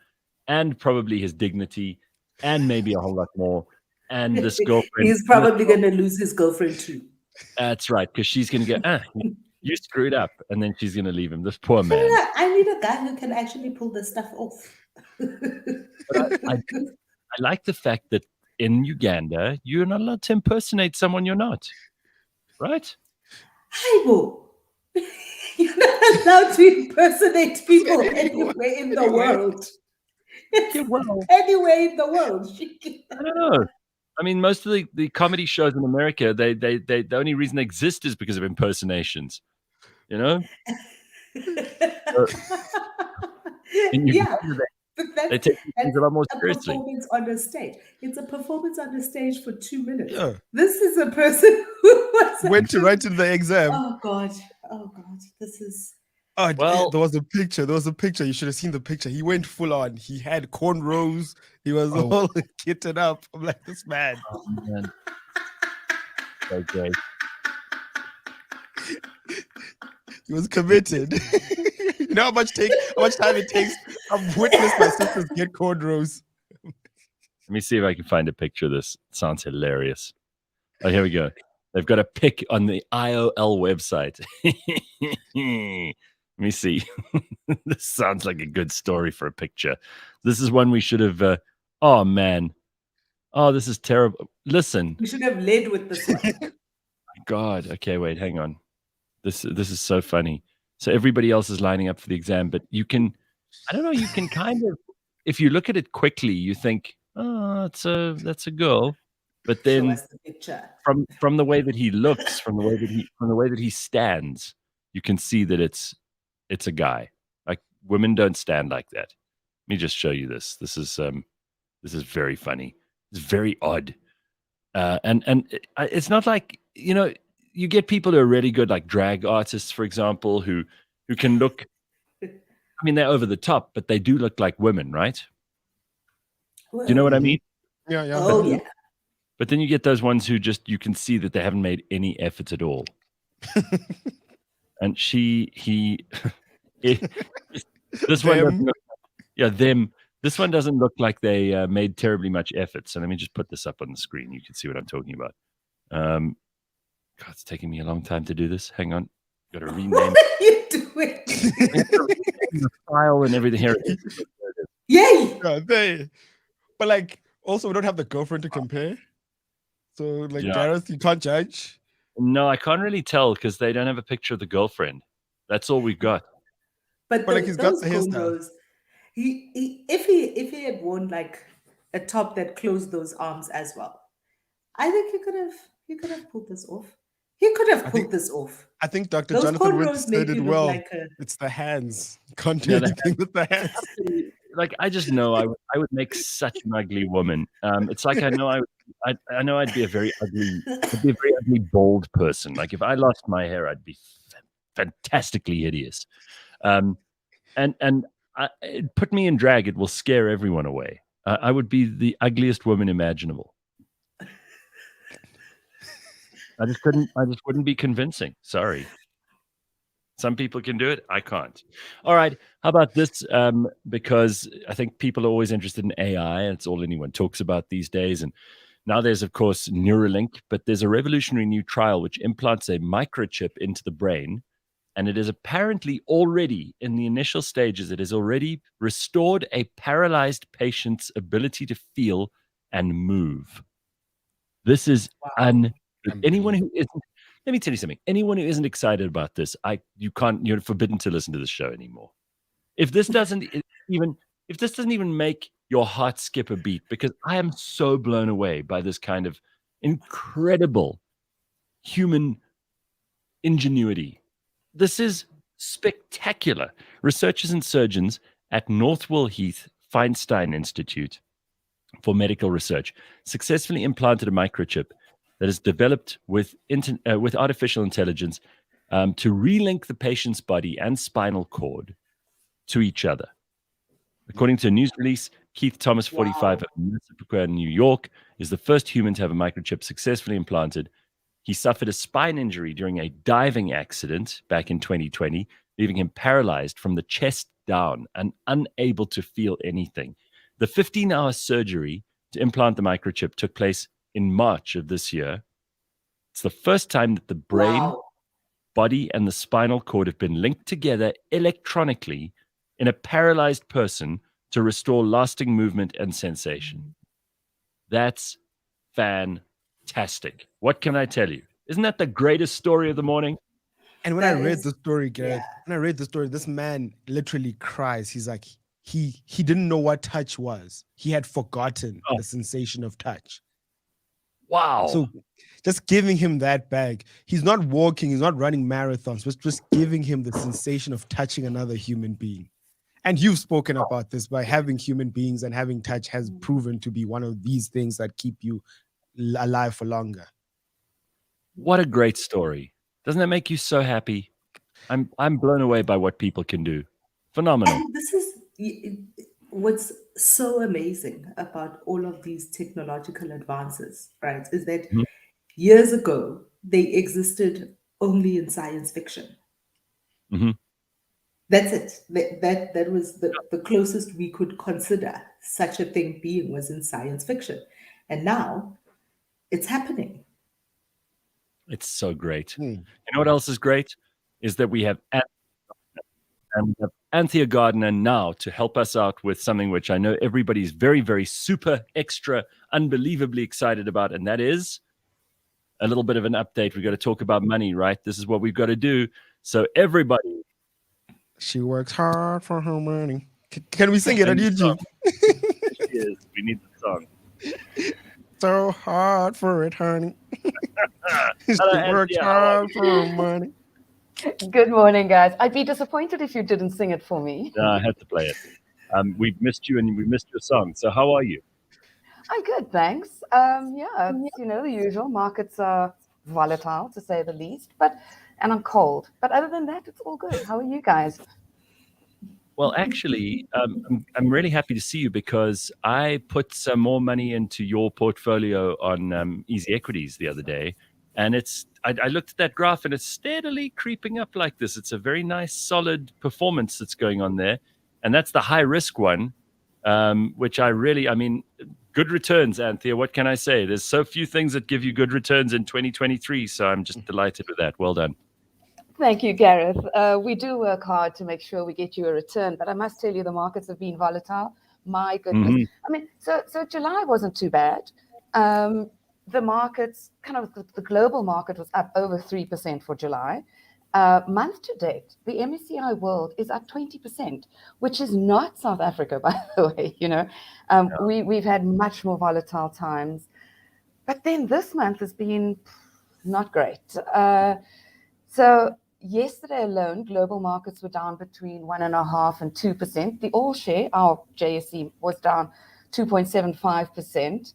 and probably his dignity and maybe a whole lot more. And this girlfriend. He's probably going to lose his girlfriend too. That's right, because she's going to go, you screwed up. And then she's going to leave him. This poor man. I need a guy who can actually pull this stuff off. But I like the fact that in Uganda, you're not allowed to impersonate someone you're not. Right? Aibo. You're not allowed to impersonate people anywhere in the world. Anywhere in the world. I don't know. I mean, most of the comedy shows in America, they the only reason they exist is because of impersonations. You know? They take things a lot more seriously. Performance on the stage. It's a performance on the stage for 2 minutes. Yeah. This is a person who went to write in the exam. Oh God. This is. Oh, well, there was a picture. You should have seen the picture. He went full on. He had cornrows. He was all kitted up. I'm like, this man. Oh, man. Okay. He was committed. You know how much time it takes? I've witnessed my sisters get cornrows. Let me see if I can find a picture of this. It sounds hilarious. Oh, here we go. They've got a pic on the IOL website. Let me see. This sounds like a good story for a picture. This is one we should have. Oh, man. Oh, this is terrible. Listen. We should have led with this one. God. Okay, wait, hang on. This is so funny. So everybody else is lining up for the exam, but you can, I don't know, you can kind of, if you look at it quickly, you think, oh, that's a girl. But then from the way that he looks, from the way that he stands, you can see that it's a guy. Like, women don't stand like that. Let me just show you this. This is very funny. It's very odd. And it's not like, you know, you get people who are really good, like drag artists, for example, who can look, I mean, they're over the top, but they do look like women, right? Do you know what I mean? Yeah. Oh, yeah. But then you get those ones who just, you can see that they haven't made any effort at all. And this one, this This one doesn't look like they made terribly much effort. So let me just put this up on the screen. You can see what I'm talking about. God, it's taking me a long time to do this. Hang on. Got to rename What are you doing? the file and everything here. Yay! But like, also we don't have the girlfriend to compare. So like, Gareth, you can't judge. No, I can't really tell because they don't have a picture of the girlfriend. That's all we've got. But like, he's got the hairstyle. cornrows. If he had worn like a top that closed those arms as well, I think he could have pulled this off. He could have pulled this off. I think Dr. Those Jonathan cornrows Winters make did you it look well. like It's the hands. Can't do anything with the hands. Like, I just know I would make such an ugly woman. It's like I know I'd be a very ugly bald person. Like if I lost my hair, I'd be fantastically hideous. Put me in drag, it will scare everyone away. I would be the ugliest woman imaginable. I just wouldn't be convincing. Sorry. Some people can do it. I can't. All right. How about this? Because I think people are always interested in AI. It's all anyone talks about these days. And now there's, of course, Neuralink, but there's a revolutionary new trial which implants a microchip into the brain. And it is apparently already in the initial stages. It has already restored a paralyzed patient's ability to feel and move. This is anyone who isn't. Let me tell you something. Anyone who isn't excited about this, you're forbidden to listen to this show anymore. If this doesn't even make your heart skip a beat, because I am so blown away by this kind of incredible human ingenuity. This is spectacular. Researchers and surgeons at Northwell Heath Feinstein Institute for Medical Research successfully implanted a microchip that is developed with artificial intelligence to relink the patient's body and spinal cord to each other. According to a news release, Keith Thomas, 45, of New York, is the first human to have a microchip successfully implanted. He suffered a spine injury during a diving accident back in 2020, leaving him paralyzed from the chest down and unable to feel anything. The 15-hour surgery to implant the microchip took place in March of this year. It's the first time that the brain, body, and the spinal cord have been linked together electronically in a paralyzed person to restore lasting movement and sensation. That's fantastic. What can I tell you? Isn't that the greatest story of the morning? And when I read the story, Gareth, this man literally cries. He's like, he didn't know what touch was. He had forgotten the sensation of touch. Wow. So just giving him that back. He's not walking, he's not running marathons, but just giving him the sensation of touching another human being. And you've spoken about this, by having human beings and having touch has proven to be one of these things that keep you alive for longer. What a great story. Doesn't that make you so happy? I'm blown away by what people can do. Phenomenal. And this is what's so amazing about all of these technological advances, right? Is that years ago, they existed only in science fiction. Mm-hmm. That's it. That was the closest we could consider such a thing being, was in science fiction. And now it's happening. It's so great. You know what else is great? Is that we have Anthea Gardner now to help us out with something which I know everybody's very, very super extra unbelievably excited about, and that is a little bit of an update. We've got to talk about money, right? This is what we've got to do. So everybody. She works hard for her money. Can we sing it on YouTube? Yes, we need the song. So hard for it, honey. She works hard for her money. Good morning, guys. I'd be disappointed if you didn't sing it for me. No, I had to play it. We've missed you and we missed your song. So how are you? I'm good, thanks. It's, the usual. Markets are volatile, to say the least, and I'm cold. But other than that, it's all good. How are you guys? Well, actually, I'm really happy to see you because I put some more money into your portfolio on Easy Equities the other day. And I looked at that graph and it's steadily creeping up like this. It's a very nice, solid performance that's going on there. And that's the high risk one. which I mean, good returns, Anthea. What can I say? There's so few things that give you good returns in 2023. So I'm just delighted with that. Well done. Thank you, Gareth. We do work hard to make sure we get you a return, but I must tell you the markets have been volatile. My goodness. I mean, so July wasn't too bad. The markets, the global market was up over 3% for July. Month to date, the MSCI World is up 20%, which is not South Africa, by the way. We've had much more volatile times, but then this month has been not great. So yesterday alone, global markets were down between 1.5% and 2%. The all share, our JSE, was down 2.75%.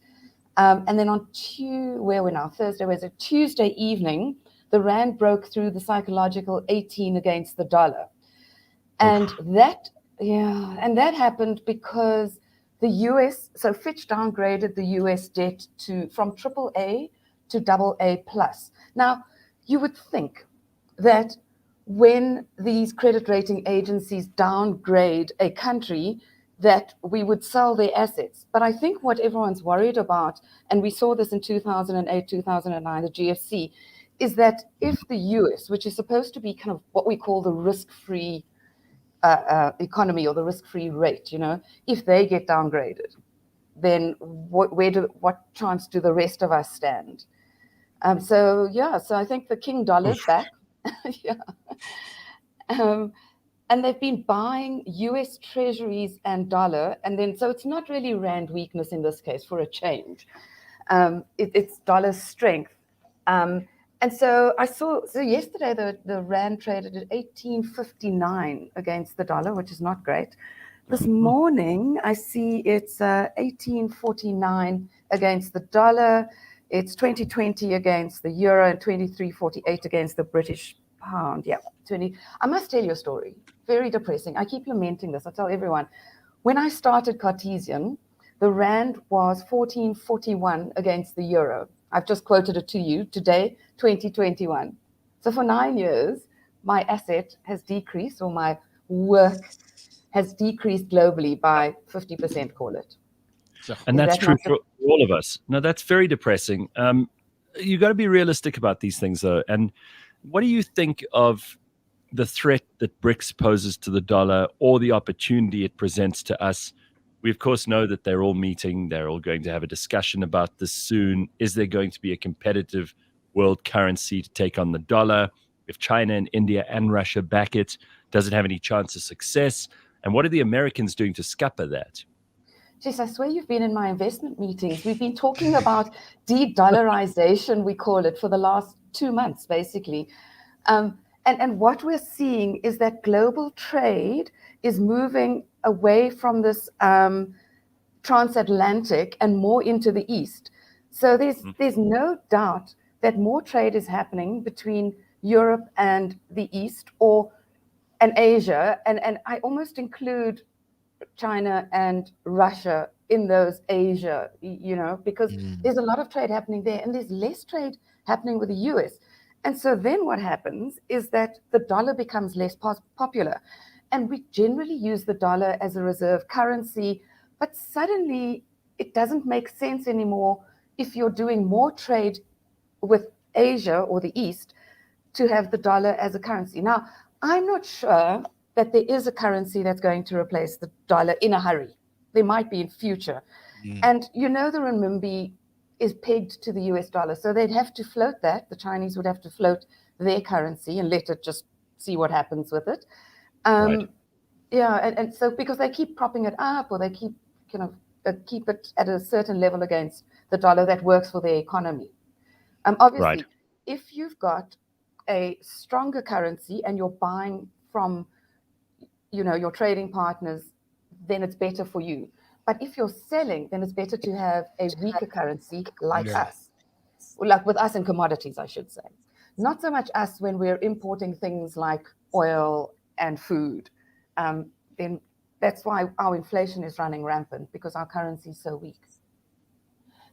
And then on Thursday, was it Tuesday evening, the rand broke through the psychological 18 against the dollar. And that happened because the US, so Fitch downgraded the US debt from AAA to AA+. Now, you would think that when these credit rating agencies downgrade a country, that we would sell their assets. But I think what everyone's worried about, and we saw this in 2008, 2009, the GFC, is that if the US, which is supposed to be kind of what we call the risk-free economy or the risk-free rate, if they get downgraded, then what chance do the rest of us stand? So I think the King dollar's back. And they've been buying US treasuries and dollar, and then so it's not really rand weakness in this case for a change. It's dollar strength. And so I saw, yesterday the rand traded at 18.59 against the dollar, which is not great. This morning I see it's 18.49 against the dollar. It's 20.20 against the euro and 23.48 against the British pound. Yeah, 20. I must tell you a story. Very depressing. I keep lamenting this. I tell everyone. When I started Cartesian, the rand was 14.41 against the euro. I've just quoted it to you today, 2021. So for 9 years, my asset has decreased, or my work has decreased globally by 50%, call it. And that's true for all of us. No, that's very depressing. You got to be realistic about these things, though. And what do you think of the threat that BRICS poses to the dollar, or the opportunity it presents to us? We, of course, know that they're all meeting. They're all going to have a discussion about this soon. Is there going to be a competitive world currency to take on the dollar? If China and India and Russia back it, does it have any chance of success? And what are the Americans doing to scupper that? Jess, I swear you've been in my investment meetings. We've been talking about de-dollarization, we call it, for the last 2 months, basically. And what we're seeing is that global trade is moving away from this transatlantic and more into the East. So there's no doubt that more trade is happening between Europe and the East, and Asia. And I almost include China and Russia in those Asia, because there's a lot of trade happening there, and there's less trade happening with the US. And so then what happens is that the dollar becomes less popular. And we generally use the dollar as a reserve currency, but suddenly it doesn't make sense anymore if you're doing more trade with Asia or the East to have the dollar as a currency. Now, I'm not sure that there is a currency that's going to replace the dollar in a hurry. There might be in future. And the renminbi is pegged to the US dollar. So they'd have to float that. The Chinese would have to float their currency and let it just see what happens with it. Right. Yeah, and so because they keep propping it up, or they keep keep it at a certain level against the dollar that works for their economy. Obviously, if you've got a stronger currency and you're buying from your trading partners, then it's better for you. But if you're selling, then it's better to have a weaker currency like us, like with us in commodities, I should say. Not so much us when we're importing things like oil and food. Then that's why our inflation is running rampant, because our currency is so weak.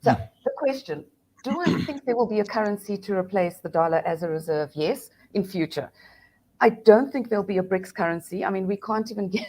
So the question, do I think there will be a currency to replace the dollar as a reserve? Yes, in future. I don't think there'll be a BRICS currency. I mean, we can't even get,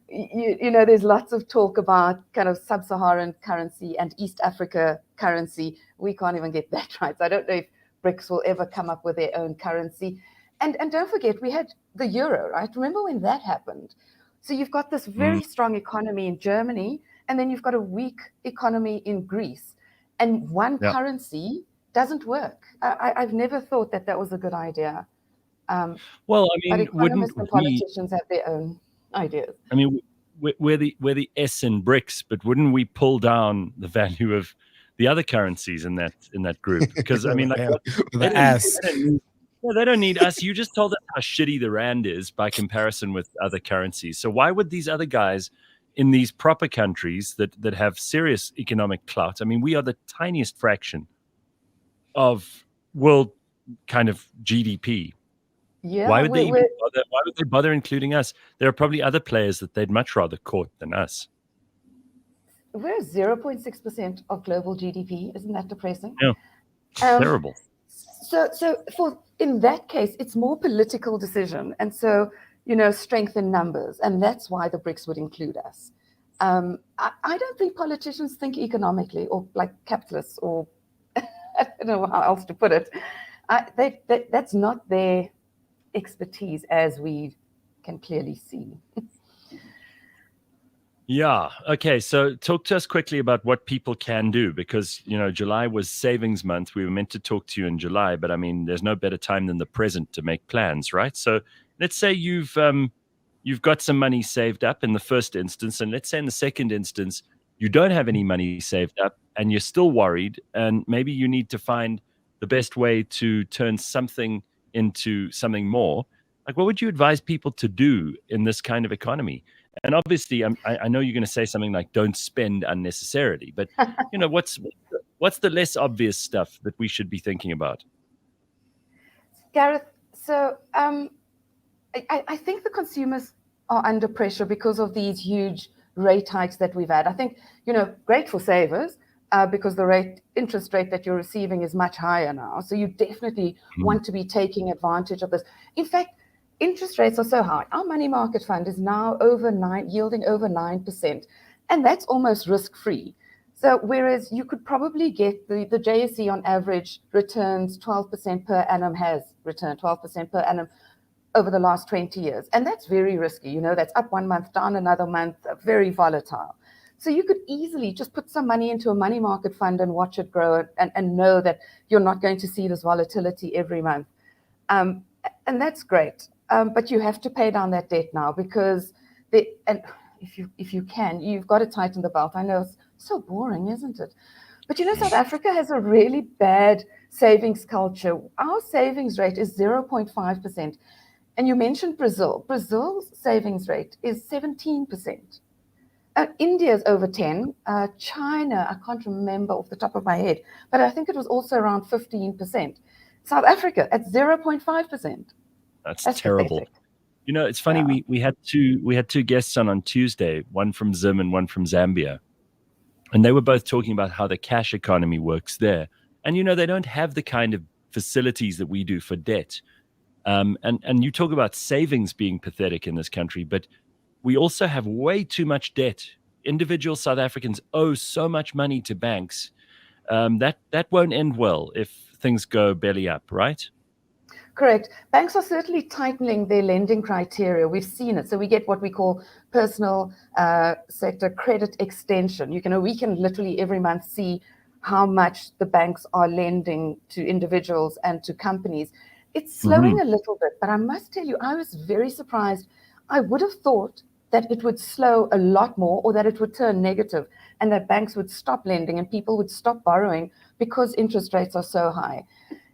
there's lots of talk about kind of sub-Saharan currency and East Africa currency. We can't even get that right. So I don't know if BRICS will ever come up with their own currency. And don't forget, we had the euro, right? Remember when that happened? So you've got this very strong economy in Germany, and then you've got a weak economy in Greece. And one currency doesn't work. I've never thought that was a good idea. Well, I But mean, economists and politicians have their own ideas. I mean, we're the S in BRICS, but wouldn't we pull down the value of the other currencies in that group? Because I mean, like the ass. They don't need us. You just told us how shitty the rand is by comparison with other currencies. So why would these other guys in these proper countries that have serious economic clout? I mean, we are the tiniest fraction of world kind of GDP. Yeah, Why would they even bother? Why would they bother including us? There are probably other players that they'd much rather court than us. We're 0.6% of global GDP. Isn't that depressing? Yeah, terrible. So in that case, it's more political decision, and so strength in numbers, and that's why the BRICS would include us. I don't think politicians think economically or like capitalists, or I don't know how else to put it. That's not their expertise, as we can clearly see. Yeah. Okay. So talk to us quickly about what people can do, because, July was savings month. We were meant to talk to you in July, but I mean, there's no better time than the present to make plans, right? So let's say you've got some money saved up in the first instance, and let's say in the second instance, you don't have any money saved up and you're still worried, and maybe you need to find the best way to turn something into something more. Like, what would you advise people to do in this kind of economy? And obviously, I know you're going to say something like "don't spend unnecessarily," but what's the less obvious stuff that we should be thinking about? Gareth, so I think the consumers are under pressure because of these huge rate hikes that we've had. I think great for savers because the interest rate that you're receiving is much higher now. So you definitely want to be taking advantage of this. In fact, interest rates are so high. Our money market fund is now yielding over 9%, and that's almost risk-free. So whereas you could probably get the JSE on average returns 12% per annum, has returned 12% per annum over the last 20 years. And that's very risky. That's up 1 month, down another month, very volatile. So you could easily just put some money into a money market fund and watch it grow and know that you're not going to see this volatility every month. And that's great. But you have to pay down that debt now, because if you can, you've got to tighten the belt. I know it's so boring, isn't it? But South Africa has a really bad savings culture. Our savings rate is 0.5%. And you mentioned Brazil. Brazil's savings rate is 17%. India's over 10. China, I can't remember off the top of my head, but I think it was also around 15%. South Africa at 0.5%. That's terrible. Pathetic. It's funny. Yeah. We had two guests on Tuesday, one from Zim and one from Zambia, and they were both talking about how the cash economy works there. And they don't have the kind of facilities that we do for debt. And you talk about savings being pathetic in this country, but we also have way too much debt. Individual South Africans owe so much money to banks. That won't end well if things go belly up, right? Correct. Banks are certainly tightening their lending criteria. We've seen it. So we get what we call personal sector credit extension. We can literally every month see how much the banks are lending to individuals and to companies. It's slowing a little bit, but I must tell you, I was very surprised. I would have thought that it would slow a lot more, or that it would turn negative, and that banks would stop lending and people would stop borrowing because interest rates are so high.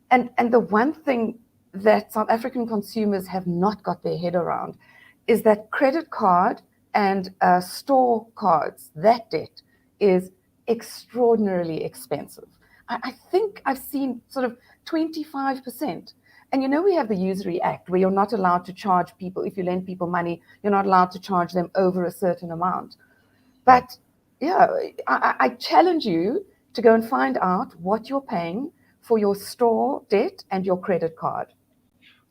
And the one thing that South African consumers have not got their head around is that credit card and store cards, that debt is extraordinarily expensive. I think I've seen sort of 25%. And we have the Usury Act, where you're not allowed to charge people, if you lend people money, you're not allowed to charge them over a certain amount. But I challenge you to go and find out what you're paying for your store debt and your credit card.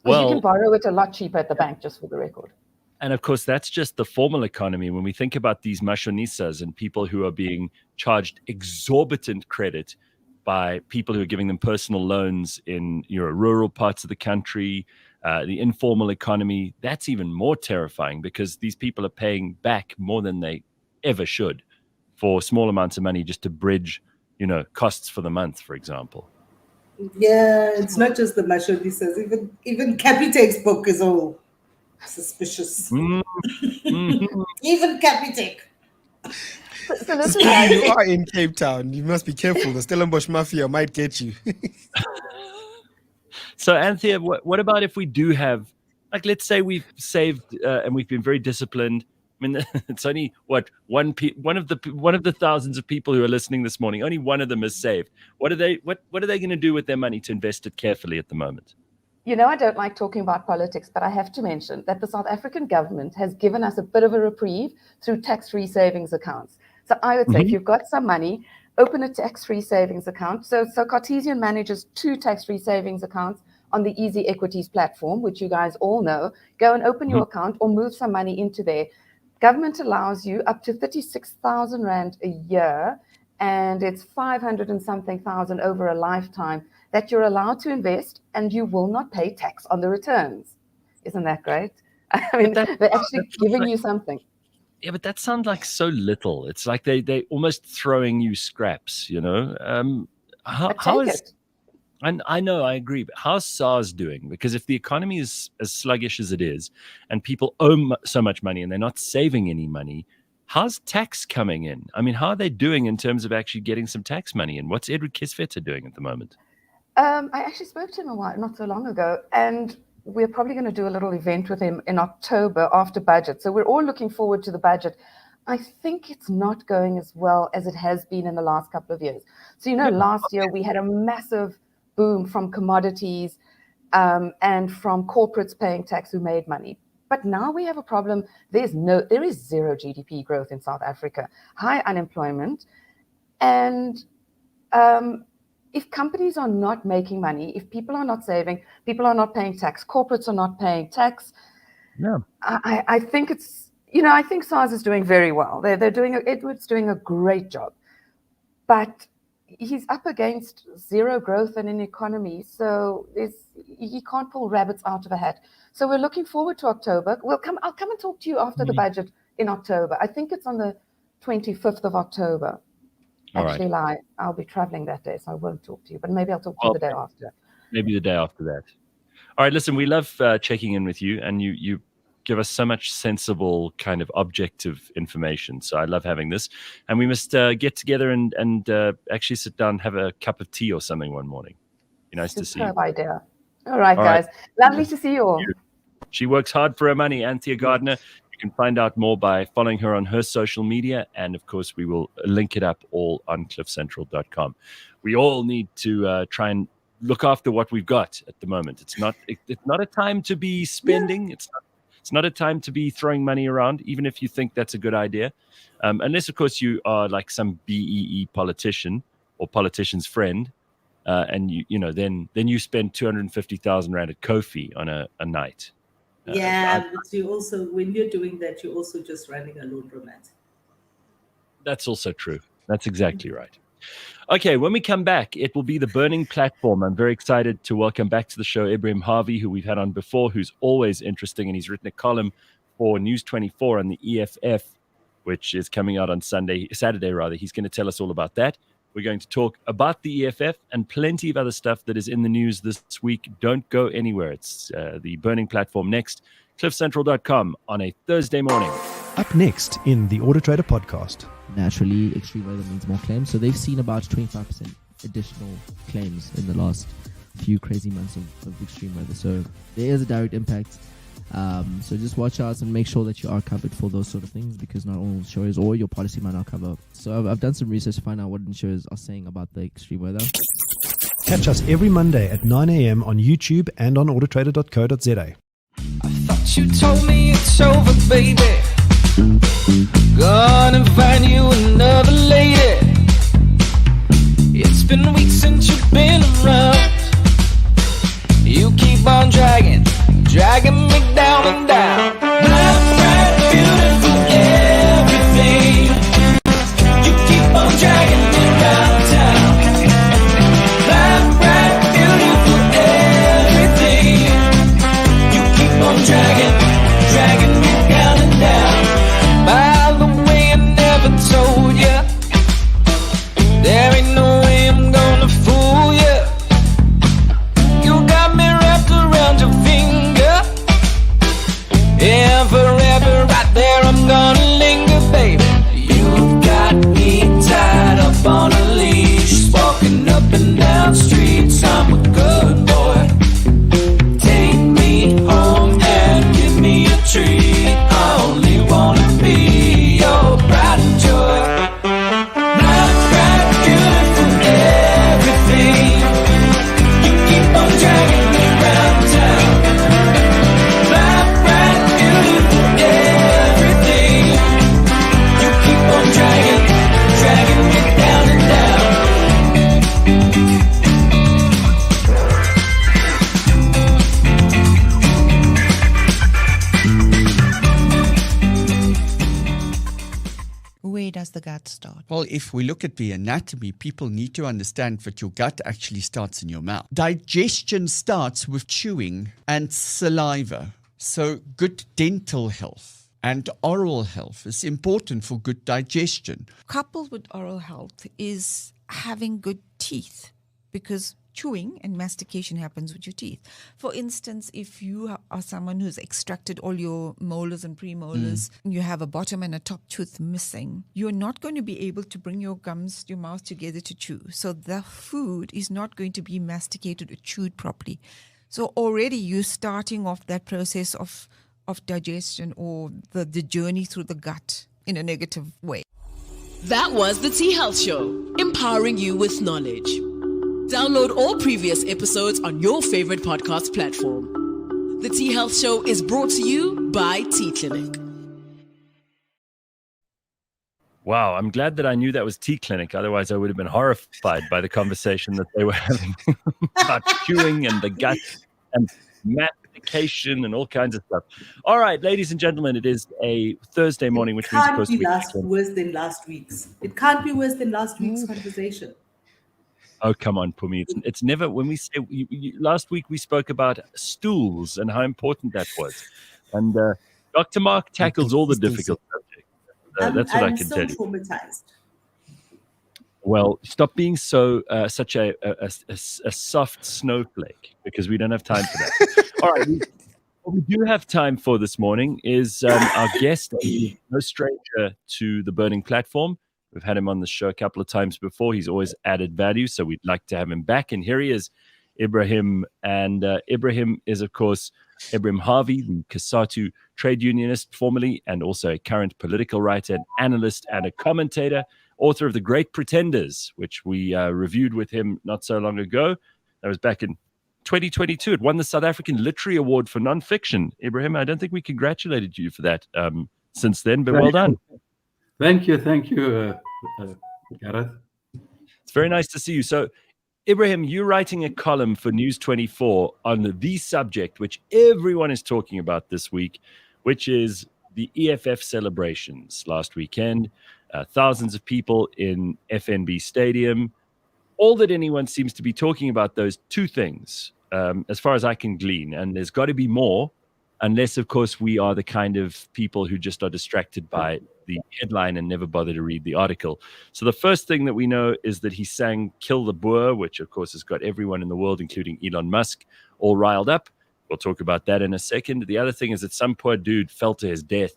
Well, you can borrow it a lot cheaper at the bank, just for the record. And of course, that's just the formal economy. When we think about these mashonisas and people who are being charged exorbitant credit by people who are giving them personal loans in rural parts of the country, the informal economy, that's even more terrifying because these people are paying back more than they ever should for small amounts of money just to bridge, costs for the month, for example. Yeah, it's not just the mashonisas. Even Capitec's book is all suspicious. Even Capitec. So listen, you are in Cape Town. You must be careful. The Stellenbosch Mafia might get you. So, Anthea, what about if we do have, let's say we've saved and we've been very disciplined. I mean, it's only one of the thousands of people who are listening this morning. Only one of them is saved. What are they going to do with their money to invest it carefully at the moment? I don't like talking about politics, but I have to mention that the South African government has given us a bit of a reprieve through tax-free savings accounts. So I would say if you've got some money, open a tax-free savings account. So Cartesian manages 2 tax-free savings accounts on the Easy Equities platform, which you guys all know. Go and open your account or move some money into there. Government allows you up to 36,000 Rand a year, and it's 500 and something thousand over a lifetime that you're allowed to invest, and you will not pay tax on the returns. Isn't that great? I mean, they're actually giving you something. Yeah, but that sounds like so little. It's like they almost throwing you scraps, How is it? And I know, I agree, but how's SARS doing? Because if the economy is as sluggish as it is and people owe so much money and they're not saving any money, how's tax coming in? I mean, how are they doing in terms of actually getting some tax money in? What's Edward Kisvetter doing at the moment? I actually spoke to him not so long ago, and we're probably going to do a little event with him in October after budget. So we're all looking forward to the budget. I think it's not going as well as it has been in the last couple of years. So, last year we had a massive boom from commodities and from corporates paying tax who made money. But now we have a problem. There is 0 GDP growth in South Africa, high unemployment. And if companies are not making money, if people are not saving, people are not paying tax, corporates are not paying tax. Yeah. I think I think SARS is doing very well. Edward's doing a great job. But he's up against zero growth in an economy, so he can't pull rabbits out of a hat. So we're looking forward to October. I'll come and talk to you after the budget in October. I think it's on the 25th of October. Actually, I'll be traveling that day, so I won't talk to you, but maybe I'll talk to you the day after. Maybe the day after that. All right, listen, we love checking in with you, and you give us so much sensible kind of objective information. So I love having this. And we must get together and actually sit down and have a cup of tea or something one morning. Be nice to see you. Superb idea. All right, guys. Lovely to see you all. She works hard for her money, Anthea Gardner. You can find out more by following her on her social media. And of course, we will link it up all on cliffcentral.com. We all need to try and look after what we've got at the moment. It's not a time to be spending. Yeah. It's not a time to be throwing money around, even if you think that's a good idea. Unless, of course, you are like some BEE politician or politician's friend, and then you spend 250,000 Rand at Kofi on a night. But you also, when you're doing that, you're also just running a laundromat. That's also true. That's exactly right. Okay, when we come back, it will be the burning platform. I'm very excited to welcome back to the show Ebrahim Harvey, who we've had on before, who's always interesting, and he's written a column for News 24 on the EFF, which is coming out on Saturday. He's going to tell us all about that. We're going to talk about the EFF and plenty of other stuff that is in the news this week. Don't go anywhere. It's the burning platform next. cliffcentral.com on a Thursday morning. Up next in the Auto Trader podcast. Naturally, extreme weather means more claims. So they've seen about 25% additional claims in the last few crazy months of extreme weather. So there is a direct impact. So just watch out and make sure that you are covered for those sort of things, because not all insurers or your policy might not cover. So I've done some research to find out what insurers are saying about the extreme weather. Catch us every Monday at 9 a.m. on YouTube and on autotrader.co.za. I thought you told me it's over, baby. Gonna find you another lady. It's been weeks since you've been around. You keep on dragging that start? Well, if we look at the anatomy, people need to understand that your gut actually starts in your mouth. Digestion starts with chewing and saliva. So good dental health and oral health is important for good digestion. Coupled with oral health is having good teeth, because chewing and mastication happens with your teeth. For instance, if you are someone who's extracted all your molars and premolars, you have a bottom and a top tooth missing, you're not going to be able to bring your gums, your mouth together to chew. So the food is not going to be masticated or chewed properly. So already you're starting off that process of digestion, or the journey through the gut in a negative way. That was the Tea Health Show, empowering you with knowledge. Download all previous episodes on your favorite podcast platform. The Tea Health Show is brought to you by Tea Clinic. Wow, I'm glad that I knew that was Tea Clinic. Otherwise, I would have been horrified by the conversation that they were having about chewing and the gut and mastication and all kinds of stuff. All right, ladies and gentlemen, it is a Thursday morning, which means, of course, worse than last week's. It can't be worse than last week's conversation. Oh, come on, Phumi. It's never, when we say, last week we spoke about stools and how important that was. And Dr. Mark tackles all the difficult subjects. That's what I can tell you. I'm so traumatized. Well, stop being so such a soft snowflake, because we don't have time for that. All right. What we do have time for this morning is our guest, no stranger to the Burning Platform. We've had him on the show a couple of times before. He's always added value, so we'd like to have him back. And here he is, Ebrahim. And Ebrahim is, of course, Ebrahim Harvey, the Cosatu trade unionist formerly, and also a current political writer, an analyst, and a commentator, author of The Great Pretenders, which we reviewed with him not so long ago. That was back in 2022. It won the South African Literary Award for nonfiction. Ebrahim, I don't think we congratulated you for that since then, but well done. Thank you, Gareth. It's very nice to see you. So, Ebrahim, you're writing a column for News 24 on the subject which everyone is talking about this week, which is the EFF celebrations last weekend. Thousands of people in FNB Stadium. All that anyone seems to be talking about those two things, as far as I can glean, and there's got to be more, unless, of course, we are the kind of people who just are distracted by the headline and never bother to read the article. So the first thing that we know is that he sang Kill the Boer, which, of course, has got everyone in the world, including Elon Musk, all riled up. We'll talk about that in a second. The other thing is that some poor dude fell to his death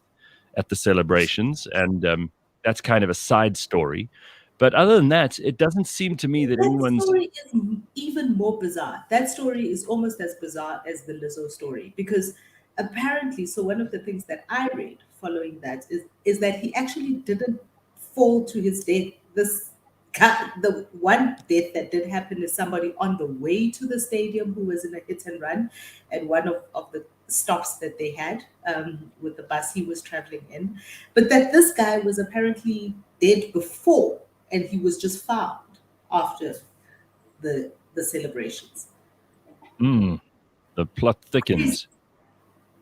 at the celebrations, and that's kind of a side story. But other than that, it doesn't seem to me that anyone's... That story is even more bizarre. That story is almost as bizarre as the Lizzo story, because apparently, so one of the things that I read following that is that he actually didn't fall to his death. The one death that did happen is somebody on the way to the stadium who was in a hit and run at one of the stops that they had with the bus he was traveling in. But that this guy was apparently dead before, and he was just found after the celebrations. The plot thickens.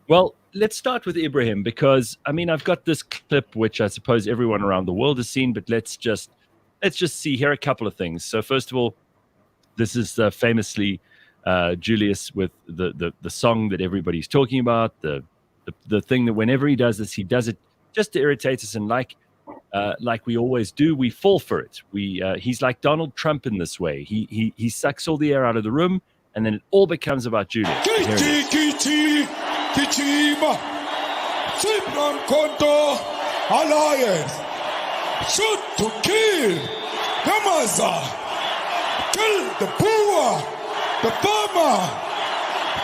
Well, let's start with Ebrahim, because, I mean, I've got this clip, which I suppose everyone around the world has seen, but let's just see here a couple of things. So first of all, this is famously Julius with the song that everybody's talking about, the thing that whenever he does this, he does it just to irritate us, and like we always do, we fall for it. He's like Donald Trump in this way. He sucks all the air out of the room, and then it all becomes about Julius. Kichima, Simran Konto, Alliance, shoot to kill, Yamaza, kill the poor, the farmer,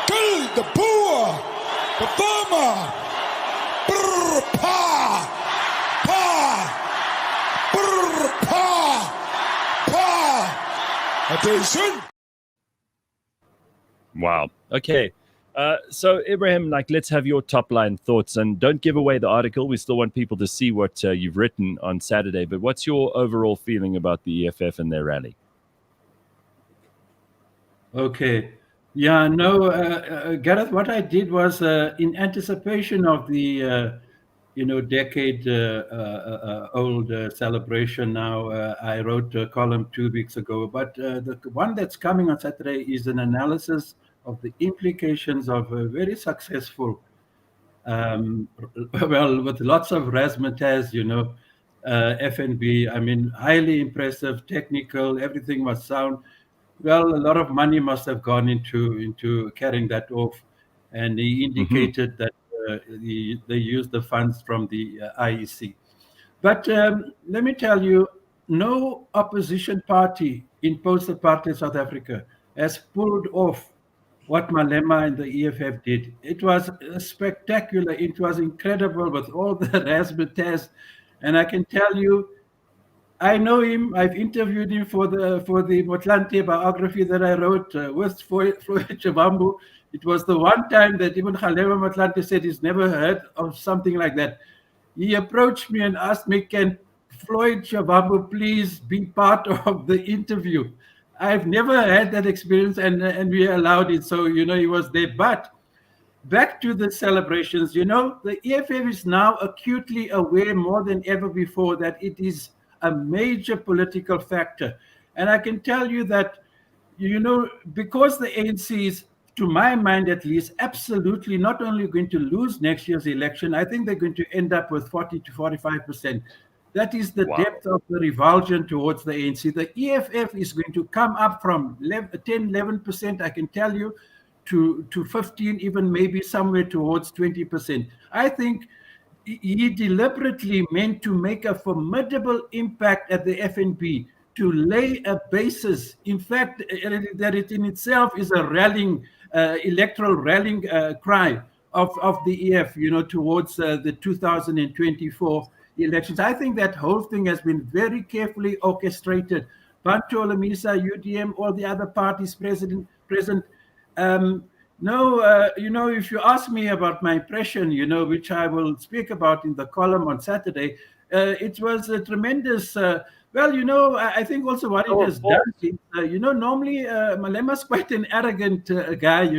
kill the poor, the farmer, brr, pa, brr, pa. Attention. Wow. Okay. So, Ebrahim, let's have your top line thoughts, and don't give away the article. We still want people to see what you've written on Saturday. But what's your overall feeling about the EFF and their rally? Okay. Yeah, no, Gareth, what I did was in anticipation of the decade old celebration now. I wrote a column 2 weeks ago, but the one that's coming on Saturday is an analysis of the implications of a very successful, well, with lots of razzmatazz, F&B. I mean, highly impressive, technical, everything was sound. Well, a lot of money must have gone into carrying that off, and he indicated that they used the funds from the IEC. But let me tell you, no opposition party in post-apartheid South Africa has pulled off what Malema and the EFF did. It was spectacular. It was incredible with all the razzmatazz, and I can tell you, I know him. I've interviewed him for the Motlanthe biography that I wrote with Floyd Chavambu. It was the one time that even Kgalema Motlanthe said he's never heard of something like that. He approached me and asked me, can Floyd Chavambu please be part of the interview? I've never had that experience, and we allowed it. So, he was there. But back to the celebrations, the EFF is now acutely aware more than ever before that it is a major political factor. And I can tell you that, because the ANC is, to my mind at least, absolutely not only going to lose next year's election, I think they're going to end up with 40 to 45%. That is the depth of the revulsion towards the ANC. The EFF is going to come up from 10, 11%, I can tell you, to 15, even maybe somewhere towards 20%. I think he deliberately meant to make a formidable impact at the FNB, to lay a basis. In fact, that it in itself is a rallying, electoral rallying cry of the EF, towards the 2024 elections. I think that whole thing has been very carefully orchestrated. Bantu Olamisa, UDM, all the other parties present. If you ask me about my impression, which I will speak about in the column on Saturday, it was a tremendous. I think also what it has done is, normally Malema's quite an arrogant guy,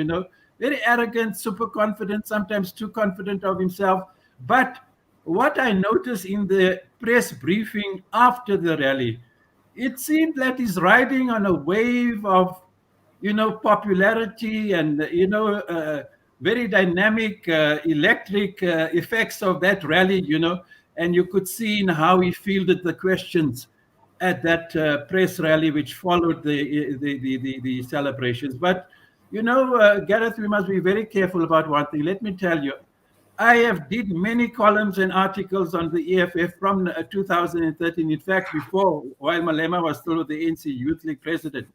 very arrogant, super confident, sometimes too confident of himself. But what I noticed in the press briefing after the rally, it seemed that he's riding on a wave of, popularity and, very dynamic, electric effects of that rally, and you could see in how he fielded the questions at that press rally, which followed the celebrations. But, Gareth, we must be very careful about one thing. Let me tell you, I have did many columns and articles on the EFF from 2013. In fact, while Malema was still the ANC Youth League president.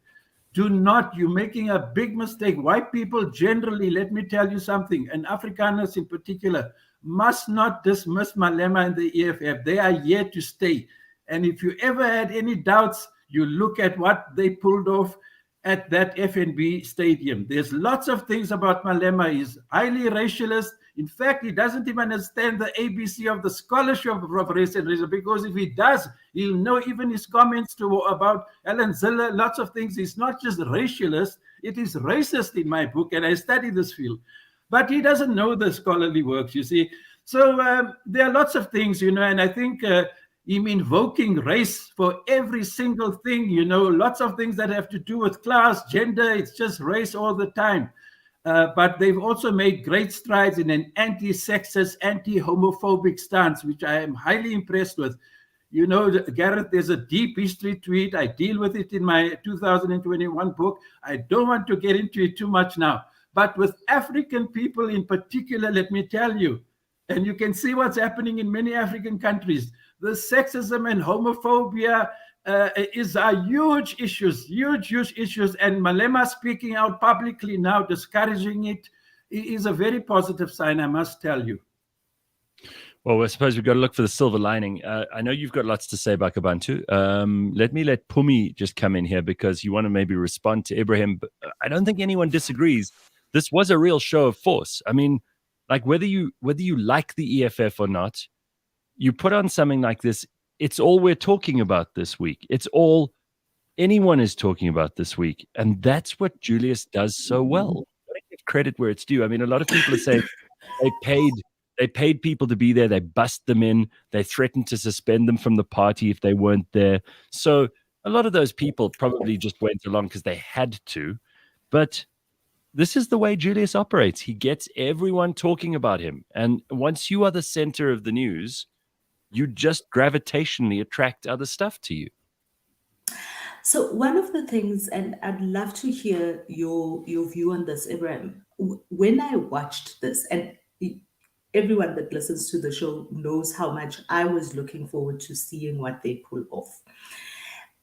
You're making a big mistake. White people generally, let me tell you something, and Afrikaners in particular, must not dismiss Malema and the EFF. They are here to stay. And if you ever had any doubts, you look at what they pulled off at that FNB stadium. There's lots of things about Malema. He's highly racialist. In fact, he doesn't even understand the ABC of the scholarship of race and reason, because if he does, he'll know even his comments about Alan Ziller, lots of things. He's not just racialist, it is racist in my book, and I study this field. But he doesn't know the scholarly works, you see. So there are lots of things, and I think him invoking race for every single thing, lots of things that have to do with class, gender, it's just race all the time. But they've also made great strides in an anti-sexist, anti-homophobic stance, which I am highly impressed with. Gareth, there's a deep history to it. I deal with it in my 2021 book. I don't want to get into it too much now. But with African people in particular, let me tell you, and you can see what's happening in many African countries, the sexism and homophobia are huge issues, huge issues. And Malema speaking out publicly now, discouraging it, is a very positive sign, I must tell you. Well, I suppose we've got to look for the silver lining. I know you've got lots to say about Bakh'abantu. Let Phumi just come in here, because you want to maybe respond to Ebrahim. But I don't think anyone disagrees. This was a real show of force. I mean, like whether you like the EFF or not, you put on something like this, it's all we're talking about this week. It's all anyone is talking about this week. And that's what Julius does so well. I give credit where it's due. I mean, a lot of people are saying they paid They paid people to be there. They bussed them in. They threatened to suspend them from the party if they weren't there. So a lot of those people probably just went along because they had to. But this is the way Julius operates. He gets everyone talking about him. And once you are the center of the news, you just gravitationally attract other stuff to you. So one of the things, and I'd love to hear your view on this, Ebrahim. When I watched this, and everyone that listens to the show knows how much I was looking forward to seeing what they pull off,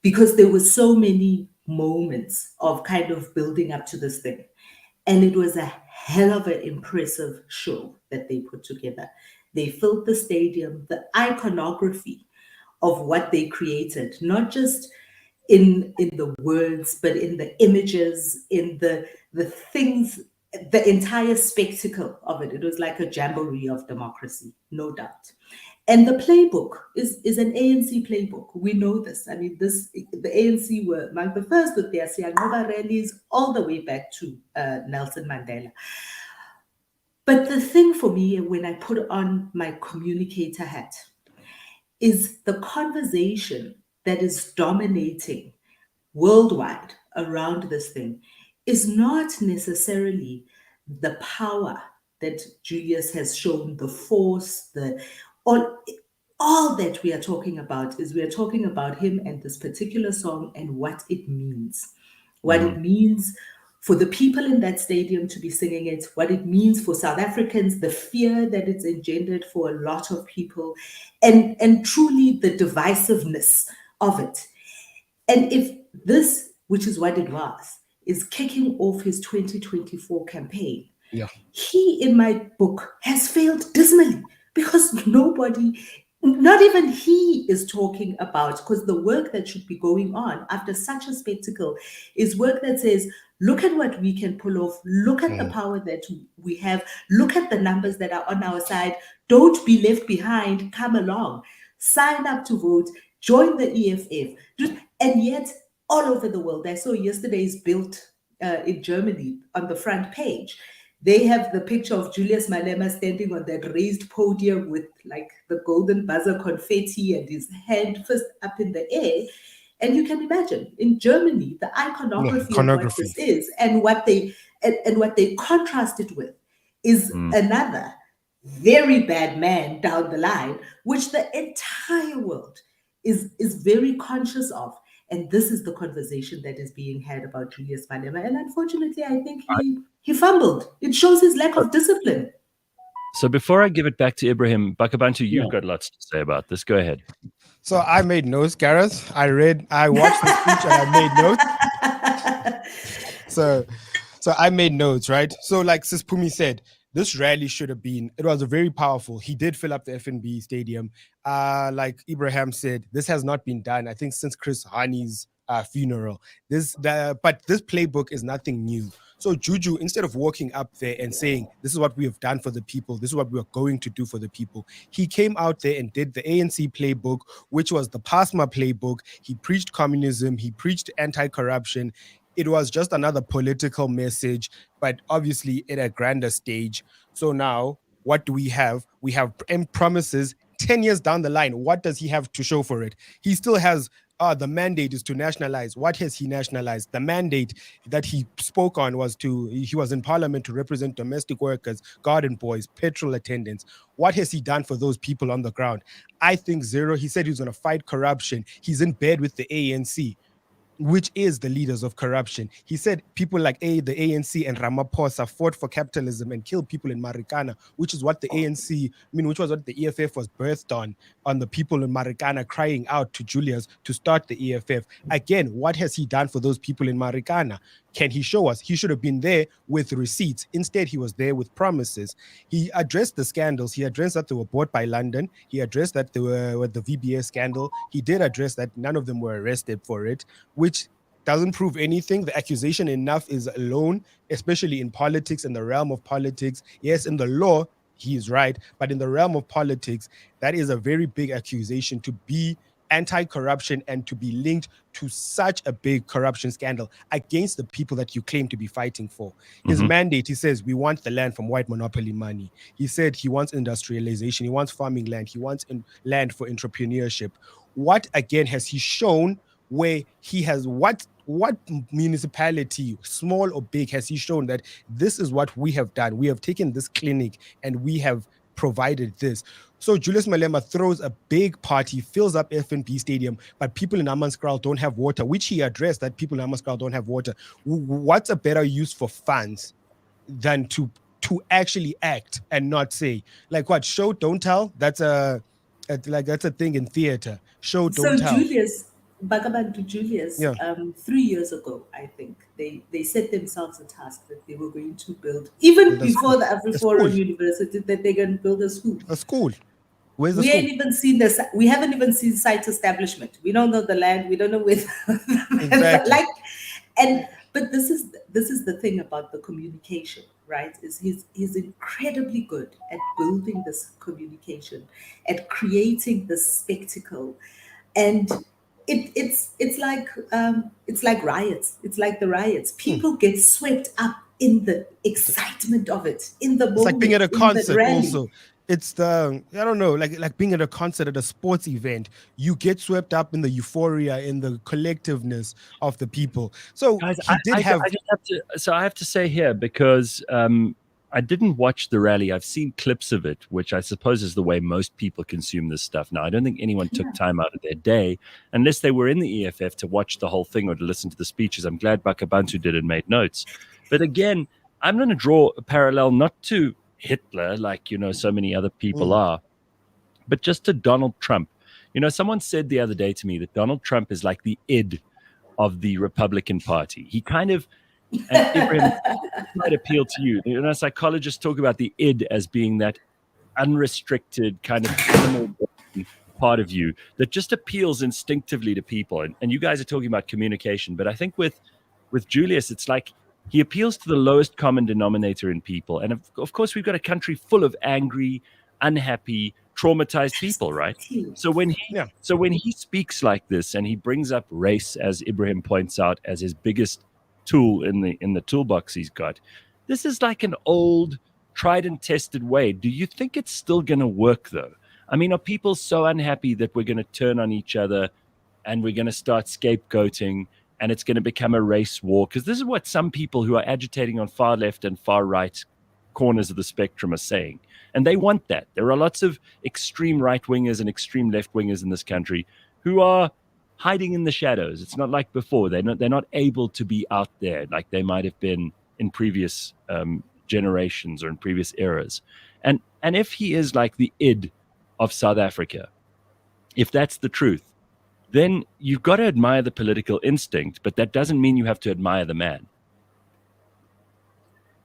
because there were so many moments of kind of building up to this thing, and it was a hell of an impressive show that they put together. They filled the stadium, the iconography of what they created, not just in the words, but in the images, in the things, the entire spectacle of it. It was like a jamboree of democracy, no doubt. And the playbook is an ANC playbook. We know this. I mean, the ANC were among the first with their Siyanqoba rallies all the way back to Nelson Mandela. But the thing for me, when I put on my communicator hat, is the conversation that is dominating worldwide around this thing is not necessarily the power that Julius has shown, the force, all that we are talking about is we are talking about him and this particular song and what it means. What it means for the people in that stadium to be singing it, what it means for South Africans, the fear that it's engendered for a lot of people, and truly the divisiveness of it. And if this, which is what it was, is kicking off his 2024 campaign, he, in my book, has failed dismally because nobody, not even he, is talking about, because the work that should be going on after such a spectacle is work that says, look at what we can pull off, look at the power that we have, look at the numbers that are on our side, don't be left behind, come along, sign up to vote, join the EFF. And yet, all over the world, I saw yesterday's Bild in Germany on the front page. They have the picture of Julius Malema standing on that raised podium with like the golden buzzer confetti and his hand first up in the air. And you can imagine in Germany, the iconography of what this is and what they contrast it with is another very bad man down the line, which the entire world is very conscious of. And this is the conversation that is being had about Julius Malema. And unfortunately, I think he fumbled. It shows his lack of discipline. So before I give it back to Ebrahim, Bakh'abantu, you've got lots to say about this. Go ahead. So I made notes, Gareth. I watched the speech and I made notes. So I made notes, right? So like Sis Phumi said, this rally should have been, it was a very powerful. He did fill up the FNB stadium. Like Ebrahim said, this has not been done, I think, since Chris Hani's funeral. But this playbook is nothing new. So Juju, instead of walking up there and saying, this is what we have done for the people, this is what we are going to do for the people, he came out there and did the ANC playbook, which was the PASMA playbook. He preached communism, he preached anti-corruption. It was just another political message, but obviously at a grander stage. So now, what do we have? We have promises 10 years down the line. What does he have to show for it? He still has the mandate is to nationalize. What has he nationalized? The mandate that he spoke on was he was in parliament to represent domestic workers, garden boys, petrol attendants. What has he done for those people on the ground? I think zero. He said he was going to fight corruption. He's in bed with the ANC, which is the leaders of corruption. He said people like the ANC and Ramaphosa fought for capitalism and killed people in Marikana, which is what the ANC, which was what the EFF was birthed on the people in Marikana crying out to Julius to start the EFF. Again, what has he done for those people in Marikana? Can he show us? He should have been there with receipts. Instead, he was there with promises. He addressed the scandals. He addressed that they were bought by London. He addressed that they were with the VBS scandal. He did address that none of them were arrested for it, which doesn't prove anything. The accusation enough is alone, especially in politics, in the realm of politics. Yes, in the law, he is right. But in the realm of politics, that is a very big accusation to be anti-corruption and to be linked to such a big corruption scandal against the people that you claim to be fighting for. His mandate, he says, we want the land from white monopoly money. He said he wants industrialization, he wants farming land, he wants land for entrepreneurship. What again has he shown where he has what municipality, small or big, has he shown that this is what we have done? We have taken this clinic and we have provided this. So Julius Malema throws a big party, fills up FNB Stadium, but people in Hammanskraal don't have water, which he addressed that people in Hammanskraal don't have water. What's a better use for funds than to actually act and not say, like what, show, don't tell? That's a thing in theater. Show, don't tell. Bakh'abantu Julius, 3 years ago, I think, they set themselves a task that they were going to build, even before the AfriForum University, that they're going to build a school. A school? Where's the we school? Ain't even seen this. We haven't even seen site establishment. We don't know the land. We don't know where. Exactly. But this is the thing about the communication, right? Is he's incredibly good at building this communication, at creating this spectacle, and it's like riots. It's like the riots. People get swept up in the excitement of it, in the moment. It's like being at a concert also. It's like being at a concert, at a sports event. You get swept up in the euphoria, in the collectiveness of the people. So guys, I have to say here, because I didn't watch the rally. I've seen clips of it, which I suppose is the way most people consume this stuff now. I don't think anyone took time out of their day, unless they were in the EFF, to watch the whole thing or to listen to the speeches. I'm glad Bakh'abantu did and made notes. But again, I'm going to draw a parallel not to Hitler, like, so many other people are, but just to Donald Trump. Someone said the other day to me that Donald Trump is like the id of the Republican Party. He kind of, and Ebrahim, might appeal to you. Psychologists talk about the id as being that unrestricted kind of animal part of you that just appeals instinctively to people. And you guys are talking about communication, but I think with Julius, it's like he appeals to the lowest common denominator in people. And of course, we've got a country full of angry, unhappy, traumatized people, right? So when he speaks like this and he brings up race, as Ebrahim points out, as his biggest tool in the toolbox he's got, this is like an old, tried and tested way. Do you think it's still going to work, though? I mean, are people so unhappy that we're going to turn on each other and we're going to start scapegoating and it's going to become a race war? Because this is what some people who are agitating on far left and far right corners of the spectrum are saying. And they want that. There are lots of extreme right-wingers and extreme left-wingers in this country who are hiding in the shadows. It's not like before. They're not able to be out there like they might have been in previous generations or in previous eras. And if he is like the id of South Africa, if that's the truth, then you've got to admire the political instinct, but that doesn't mean you have to admire the man.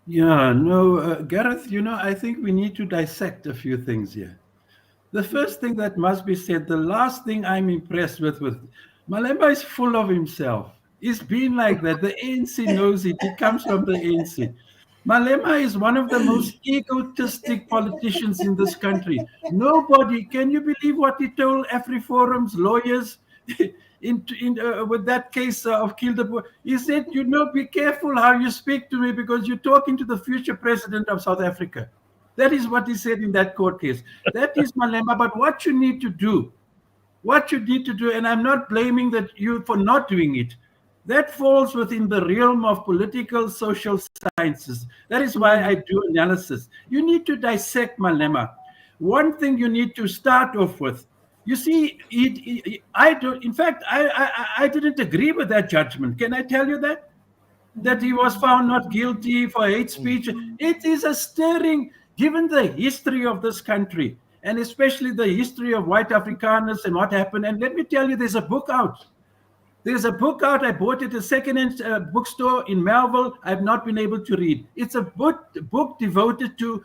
Yeah, no, Gareth, I think we need to dissect a few things here. The first thing that must be said, the last thing I'm impressed with Malema is full of himself. He's been like that. The ANC knows it. He comes from the ANC. Malema is one of the most egotistic politicians in this country. Nobody, can you believe what he told AfriForum's lawyers with that case of Kildepoort? He said, be careful how you speak to me because you're talking to the future president of South Africa. That is what he said in that court case. That is Malema. But what you need to do, and I'm not blaming you for not doing it, that falls within the realm of political social sciences. That is why I do analysis. You need to dissect Malema. One thing you need to start off with, you see, I didn't agree with that judgment. Can I tell you that he was found not guilty for hate speech? It is a stirring, given the history of this country, and especially the history of white Afrikaners and what happened. And let me tell you, there's a book out. I bought it at a second-hand bookstore in Melville. I've not been able to read. It's a book devoted to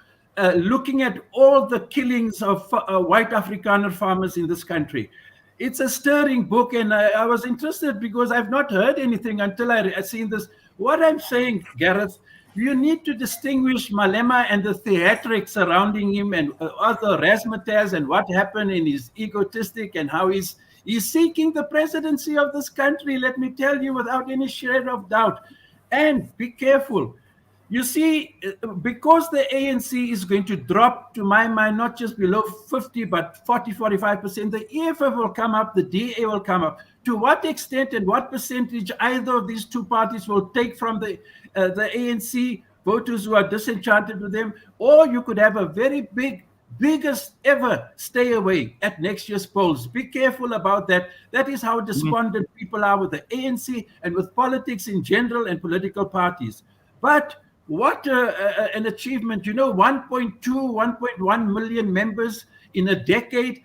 looking at all the killings of white Afrikaner farmers in this country. It's a stirring book, and I was interested because I've not heard anything until I seen this. What I'm saying, Gareth, you need to distinguish Malema and the theatrics surrounding him and other razzmatazz and what happened in his egotistic and how he's He's seeking the presidency of this country, let me tell you, without any shred of doubt. And be careful. You see, because the ANC is going to drop, to my mind, not just below 50, but 40, 45%, the EFF will come up, the DA will come up. To what extent and what percentage either of these two parties will take from the ANC voters who are disenchanted with them, or you could have a very biggest ever stay away at next year's polls. Be careful about that. That is how despondent people are with the ANC and with politics in general and political parties. But what an achievement. 1.2, 1.1 million members in a decade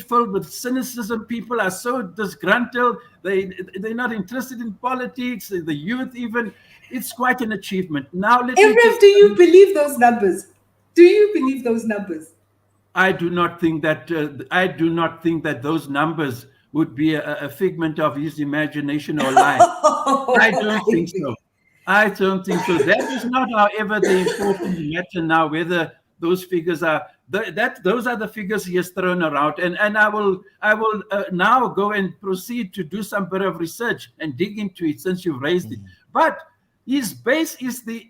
filled with cynicism. People are so disgruntled. They're not interested in politics, the youth even. It's quite an achievement. Now, Ebrahim, do you believe those numbers? Do you believe those numbers? I do not think that those numbers would be a figment of his imagination or lie. I don't think so. I don't think so. That is not, however, the important matter now, whether those figures are those are the figures he has thrown around. And I will now go and proceed to do some bit of research and dig into it since you've raised it. But his base is the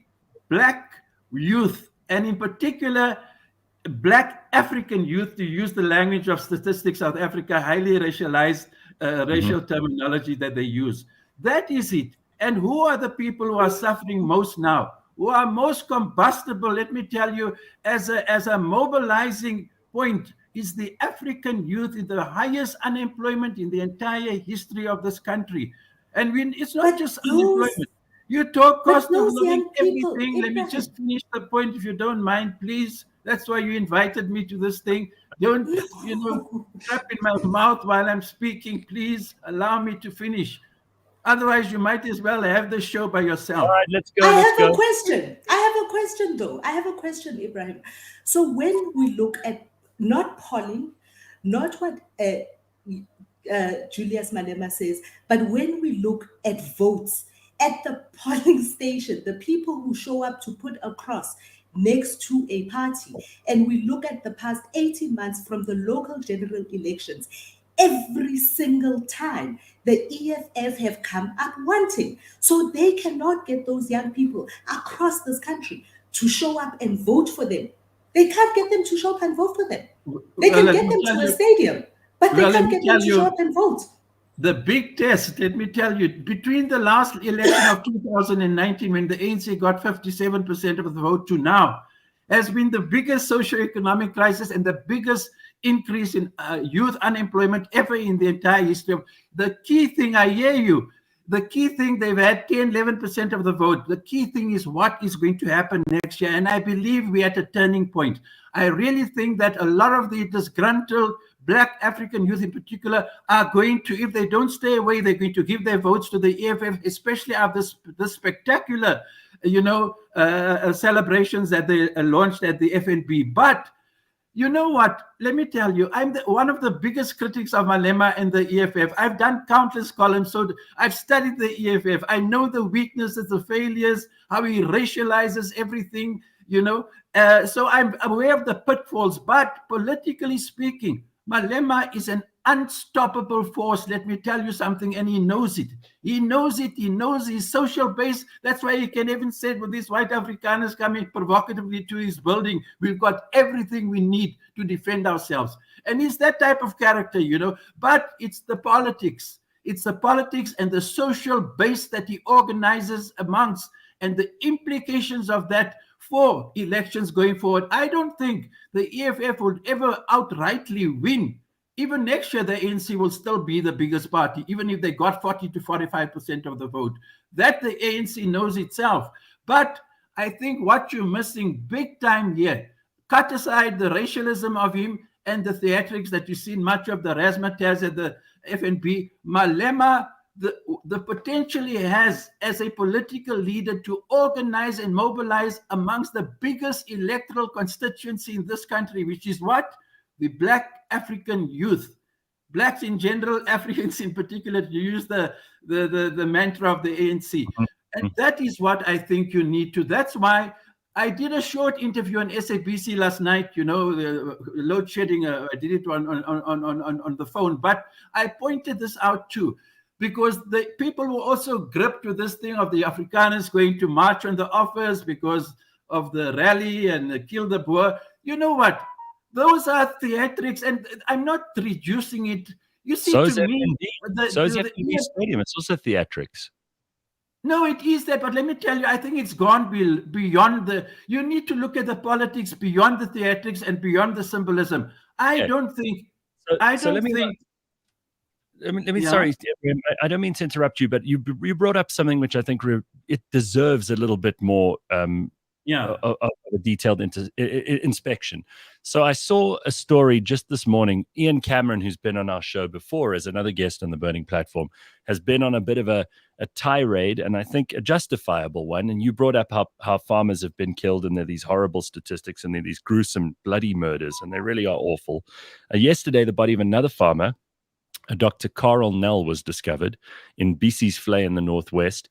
black youth, and in particular, black African youth, to use the language of Statistics South Africa, highly racialized racial terminology that they use. That is it. And who are the people who are suffering most now? Who are most combustible, let me tell you, as a mobilizing point, is the African youth in the highest unemployment in the entire history of this country. And it's not just unemployment. You talk cost of living, everything. Let me just finish the point, if you don't mind, please. That's why you invited me to this thing. Don't, trap in my mouth while I'm speaking. Please allow me to finish. Otherwise, you might as well have the show by yourself. All right, let's go. I have a question. I have a question, though. I have a question, Ebrahim. So when we look at not polling, not what Julius Malema says, but when we look at votes at the polling station, the people who show up to put a cross next to a party, and we look at the past 18 months from the local general elections, every single time the EFF have come up wanting. So they cannot get those young people across this country to show up and vote for them. They can't get them to show up and vote for them. They can get them to a stadium, but they can't get them to show up and vote. The big test, let me tell you, between the last election of 2019, when the ANC got 57% of the vote, to now, has been the biggest socioeconomic crisis and the biggest increase in youth unemployment ever in the entire history of the key thing. I hear you. The key thing, they've had 10, 11% of the vote. The key thing is what is going to happen next year. And I believe we're at a turning point. I really think that a lot of the disgruntled black African youth in particular are going to, if they don't stay away, they're going to give their votes to the EFF, especially after this spectacular, celebrations that they launched at the FNB. But you know what? Let me tell you, I'm one of the biggest critics of Malema and the EFF. I've done countless columns, so I've studied the EFF. I know the weaknesses, the failures, how he racializes everything, so I'm aware of the pitfalls. But politically speaking, Malema is an unstoppable force. Let me tell you something, and he knows it. He knows it. He knows his social base. That's why he can even say, with these white Afrikaners coming provocatively to his building, we've got everything we need to defend ourselves. And he's that type of character, But it's the politics. It's the politics and the social base that he organizes amongst, and the implications of that for elections going forward. I don't think the EFF would ever outrightly win. Even next year, the ANC will still be the biggest party, even if they got 40 to 45% of the vote. That the ANC knows itself. But I think what you're missing big time here, cut aside the racialism of him and the theatrics that you see in much of the razzmatazz at the FNB, Malema, the potential he has as a political leader to organize and mobilize amongst the biggest electoral constituency in this country, which is what? The black African youth. Blacks in general, Africans in particular, to use the mantra of the ANC. And that is what I think you need to. That's why I did a short interview on SABC last night, the load shedding. I did it on the phone, but I pointed this out too, because the people were also gripped with this thing of the Afrikaners going to march on the office because of the rally and kill the Boer. You know what? Those are theatrics, and I'm not reducing it. You see, So is to me, FNB Stadium. It's also theatrics. No, it is that, but let me tell you, I think it's gone beyond you need to look at the politics beyond the theatrics and beyond the symbolism. I don't think. Sorry, I don't mean to interrupt you, but you brought up something which I think it deserves a little bit more of a detailed inspection. So I saw a story just this morning. Ian Cameron, who's been on our show before as another guest on the Burning Platform, has been on a bit of a tirade, and I think a justifiable one. And you brought up how farmers have been killed, and there are these horrible statistics, and there are these gruesome, bloody murders, and they really are awful. Yesterday, the body of another farmer, Dr. Carl Nell, was discovered in BC's Flay in the northwest.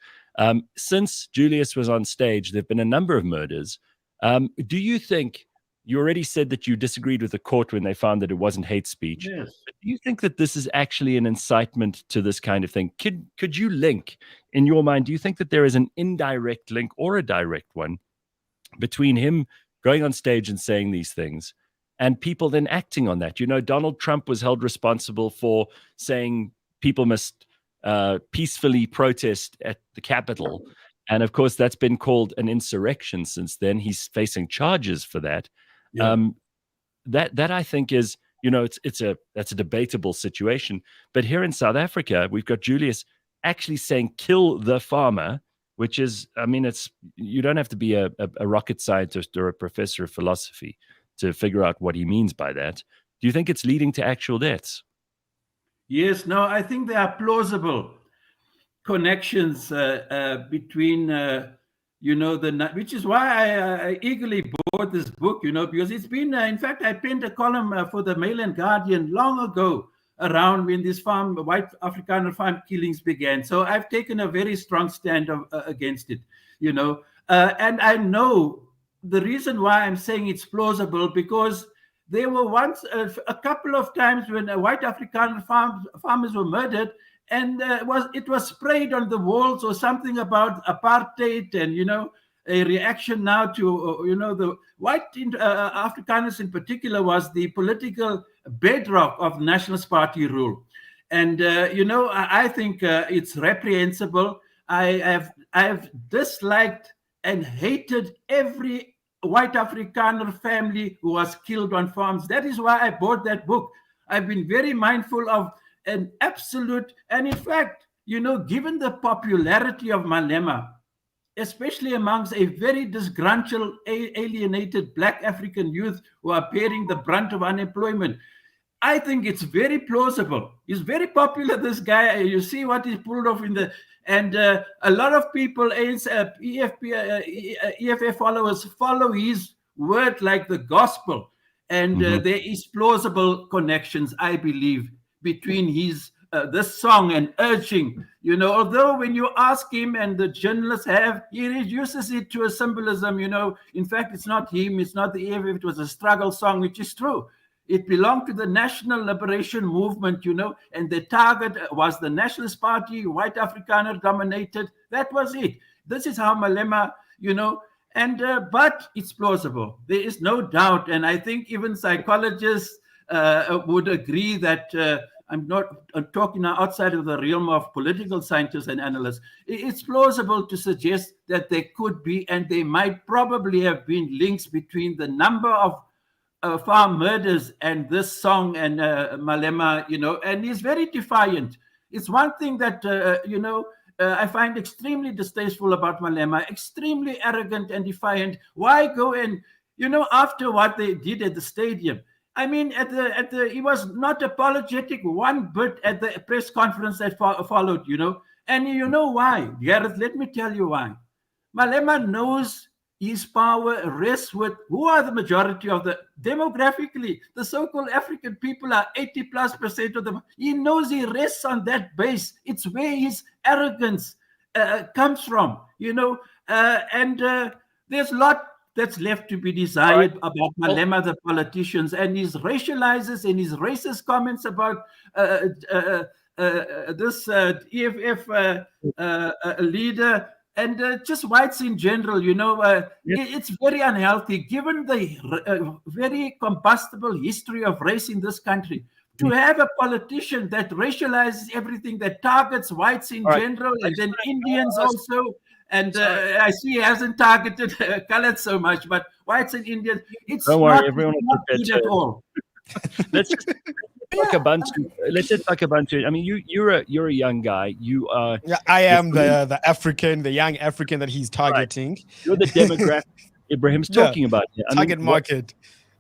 Since Julius was on stage, there have been a number of murders. Do you think, you already said that you disagreed with the court when they found that it wasn't hate speech. Yes. But do you think that this is actually an incitement to this kind of thing? Could you link, in your mind, do you think that there is an indirect link or a direct one between him going on stage and saying these things and people then acting on that? Donald Trump was held responsible for saying people must peacefully protest at the Capitol. And of course, that's been called an insurrection since then. He's facing charges for that. Yeah. That I think is, that's a debatable situation. But here in South Africa, we've got Julius actually saying "kill the farmer," which is, you don't have to be a rocket scientist or a professor of philosophy to figure out what he means by that. Do you think it's leading to actual deaths? Yes, no, I think there are plausible connections between, which is why I eagerly bought this book, because it's been, in fact, I penned a column for the Mail and Guardian long ago around when these white Afrikaner farm killings began. So I've taken a very strong stand against it, and I know the reason why I'm saying it's plausible, because there were once a couple of times when white Afrikaner farmers were murdered, and it was sprayed on the walls or something about apartheid, and a reaction now to the white Afrikaners in particular was the political bedrock of Nationalist Party rule, and I think it's reprehensible. I have disliked and hated every white Afrikaner family who was killed on farms. That is why I bought that book. I've been very mindful of an absolute, and in fact, given the popularity of Malema, especially amongst a very disgruntled, alienated Black African youth who are bearing the brunt of unemployment, I think it's very plausible. He's very popular, this guy. You see what he pulled off and a lot of people, EFF followers, follow his word like the gospel. And there is plausible connections, I believe, between this song and urging, although when you ask him and the journalists he reduces it to a symbolism, in fact, it's not him, it's not the EFF, it was a struggle song, which is true. It belonged to the National Liberation Movement, and the target was the Nationalist Party, white Afrikaner dominated. That was it. This is how Malema, but it's plausible. There is no doubt. And I think even psychologists would agree that I'm talking now outside of the realm of political scientists and analysts. It's plausible to suggest that there could be, and there might probably have been, links between the number of farm murders and this song and Malema, and he's very defiant. It's one thing that, I find extremely distasteful about Malema, extremely arrogant and defiant. Why go and, after what they did at the stadium? I mean, he was not apologetic one bit at the press conference that followed, and you know why, Gareth? Let me tell you why. Malema knows his power rests with who are the majority of demographically, the so-called African people are 80+% of them. He knows he rests on that base. It's where his arrogance comes from, and there's a lot that's left to be desired about Malema, the politicians, and his racializes and his racist comments about this EFF leader and just whites in general. It's very unhealthy given the very combustible history of race in this country. To have a politician that racializes everything, that targets whites in general, and then Indians also. And I see he hasn't targeted colored so much, but whites and Indians, it's not good at all. Let's just Bakh'abantu. Let's just Bakh'abantu. I mean, you're a young guy. You are. Yeah, I am the African, the young African that he's targeting. Right. You're the demographic Ebrahim's talking about here. Target market.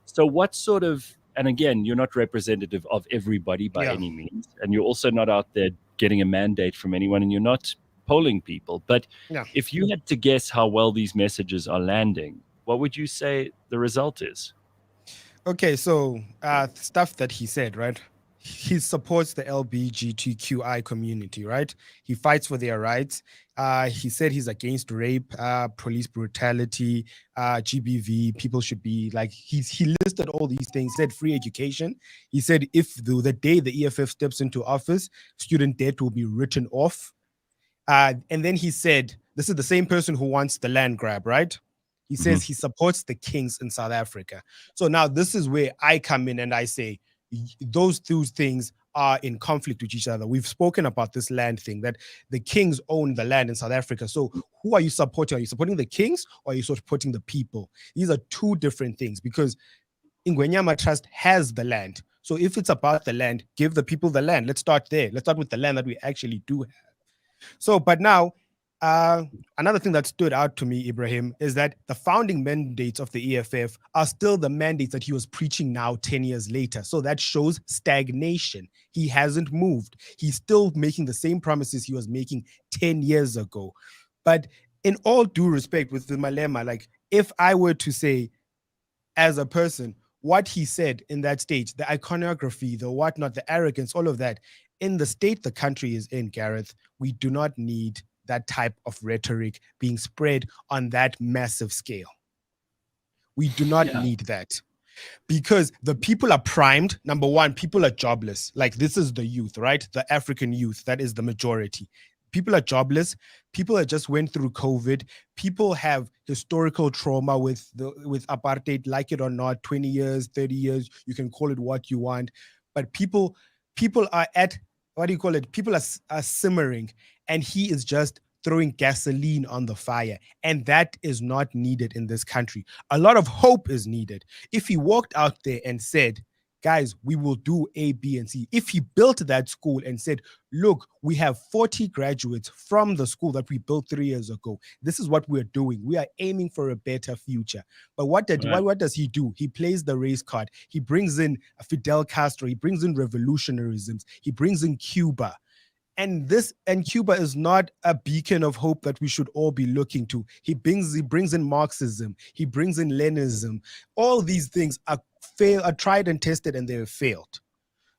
So what sort of? And again, you're not representative of everybody by any means, and you're also not out there getting a mandate from anyone, and you're not polling people. But if you had to guess how well these messages are landing, what would you say the result is? Okay, so stuff that he said, right? He supports the LGBTQI community, right? He fights for their rights. He said he's against rape, police brutality, GBV. People should be like, he listed all these things, said free education. He said if the day the EFF steps into office, student debt will be written off. And then he said, this is the same person who wants the land grab, right? He says he supports the kings in South Africa. So now this is where I come in and I say, those two things are in conflict with each other. We've spoken about this land thing, that the kings own the land in South Africa. So who are you supporting? Are you supporting the kings or are you supporting the people? These are two different things, because Ingwenyama Trust has the land. So if it's about the land, give the people the land. Let's start there. Let's start with the land that we actually do have. So, but now, another thing that stood out to me, Ebrahim, is that the founding mandates of the EFF are still the mandates that he was preaching now 10 years later. So that shows stagnation. He hasn't moved. He's still making the same promises he was making 10 years ago. But in all due respect with the Malema, like if I were to say as a person, what he said in that stage, the iconography, the whatnot, the arrogance, all of that, in the state the country is in, Gareth, we do not need that type of rhetoric being spread on that massive scale. We do not need that, because the people are primed. Number one, people are jobless. Like this is the youth, right? The African youth, that is the majority. People are jobless. People that just went through COVID. People have historical trauma with apartheid, like it or not, 20 years, 30 years, you can call it what you want. But people are at, what do you call it? People are simmering, and he is just throwing gasoline on the fire. And that is not needed in this country. A lot of hope is needed. If he walked out there and said, guys, we will do A, B, and C. If he built that school and said, look, we have 40 graduates from the school that we built 3 years ago. This is what we're doing. We are aiming for a better future. But what does he do? He plays the race card. He brings in Fidel Castro. He brings in revolutionarisms. He brings in Cuba. And Cuba is not a beacon of hope that we should all be looking to. He brings in Marxism. He brings in Leninism. All these things are tried and tested, and they have failed.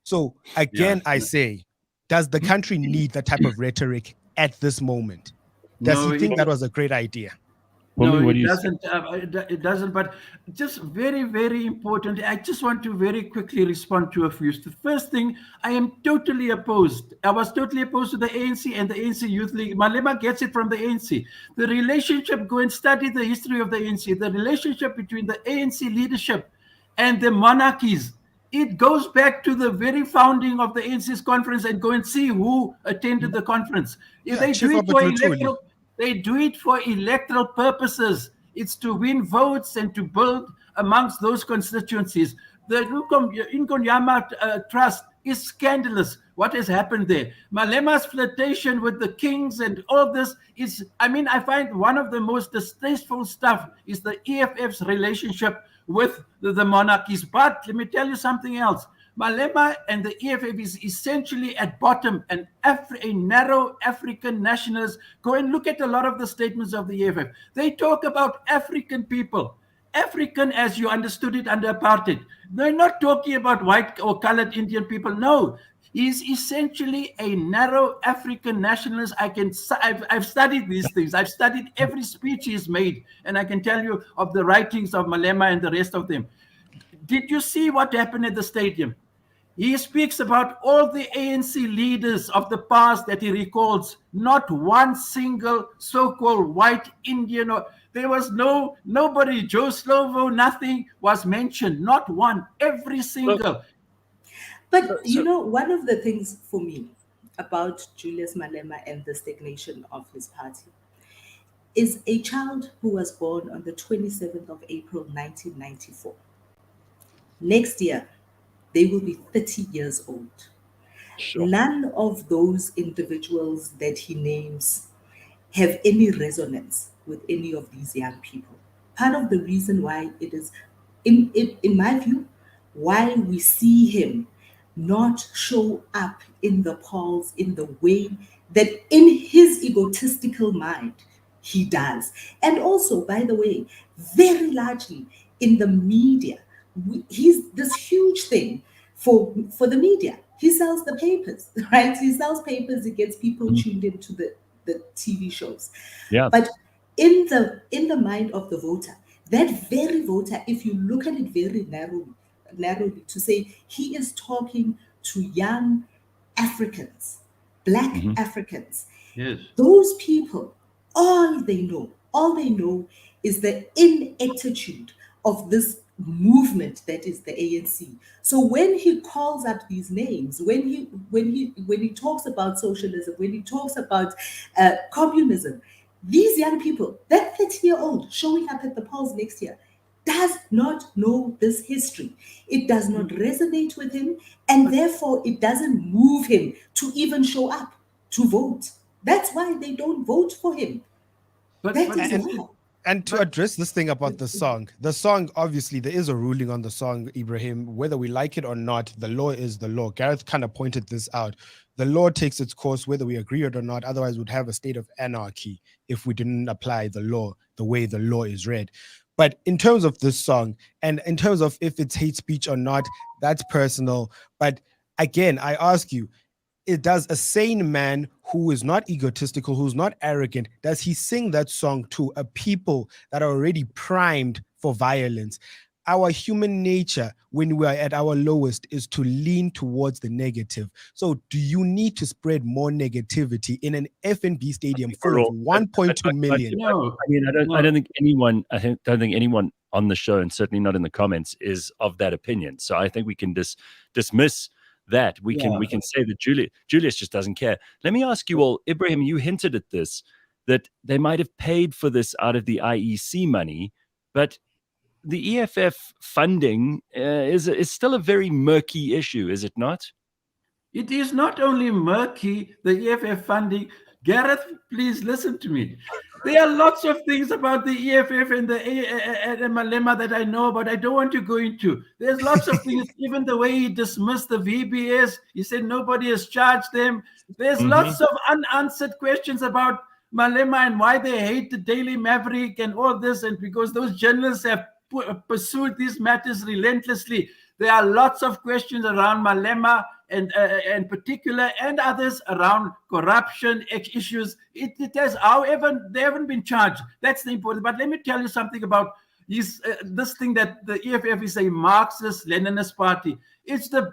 So again, I say, does the country need that type of rhetoric at this moment? Does he think that was a great idea? No, it doesn't. It doesn't. But just very, very important. I just want to very quickly respond to a few. The first thing, I am totally opposed. I was totally opposed to the ANC and the ANC Youth League. Malema gets it from the ANC. The relationship, go and study the history of the ANC. The relationship between the ANC leadership and the monarchies, it goes back to the very founding of the ANC's conference, and go and see who attended the conference. If they do it for electoral purposes. It's to win votes and to build amongst those constituencies. The Ingwenyama Trust is scandalous. What has happened there? Malema's flirtation with the kings and all this is, I find one of the most distasteful stuff is the EFF's relationship with the monarchies. But let me tell you something else. Malema and the EFF is essentially at bottom a narrow African nationalist. Go and look at a lot of the statements of the EFF. They talk about African people. African as you understood it under apartheid. They're not talking about white or colored Indian people. No. He's essentially a narrow African nationalist. I've studied these things. I've studied every speech he's made, and I can tell you of the writings of Malema and the rest of them. Did you see what happened at the stadium? He speaks about all the ANC leaders of the past that he recalls. Not one single so-called white Indian, or there was nobody, Joe Slovo, nothing was mentioned. Not one, every single. But you know, one of the things for me about Julius Malema and the stagnation of his party is a child who was born on the 27th of April, 1994. Next year, they will be 30 years old. Sure. None of those individuals that he names have any resonance with any of these young people. Part of the reason why it is, in my view, why we see him not show up in the polls in the way that in his egotistical mind he does. And also, by the way, very largely in the media, he's this huge thing for the media. He sells the papers, right? He sells papers, he gets people tuned into the TV shows. Yeah. But in the mind of the voter, that very voter, if you look at it very narrowly, to say he is talking to young Africans, Black Africans. Yes. Those people, all they know is the ineptitude of this movement that is the ANC. So when he calls up these names, when he talks about socialism, when he talks about communism, these young people, that 30-year-old showing up at the polls next year, does not know this history. It does not resonate with him, and therefore it doesn't move him to even show up to vote. That's why they don't vote for him. And to address this thing about the song, obviously, there is a ruling on the song, Ebrahim. Whether we like it or not, the law is the law. Gareth kind of pointed this out. The law takes its course whether we agree it or not. Otherwise, we'd have a state of anarchy if we didn't apply the law the way the law is read. But in terms of this song, and in terms of if it's hate speech or not, that's personal. But again, I ask you, does a sane man who is not egotistical, who's not arrogant, does he sing that song to a people that are already primed for violence? Our human nature, when we are at our lowest, is to lean towards the negative. So do you need to spread more negativity in an FNB stadium full of 1.2 million? No. I mean, I don't think anyone on the show, and certainly not in the comments, is of that opinion. So I think we can dismiss that. We can say that Julius just doesn't care. Let me ask you all, Ebrahim, you hinted at this, that they might have paid for this out of the IEC money, but the EFF funding is still a very murky issue, is it not? It is not only murky, the EFF funding. Gareth, please listen to me. There are lots of things about the EFF and the Malema that I know, but I don't want to go into. There's lots of things, even the way he dismissed the VBS. He said nobody has charged them. There's lots of unanswered questions about Malema and why they hate the Daily Maverick and all this, and because those journalists have pursued these matters relentlessly. There are lots of questions around Malema and in particular, and others around corruption issues. It has, however, they haven't been charged. That's the important. But let me tell you something about this thing that the EFF is a Marxist-Leninist party. It's the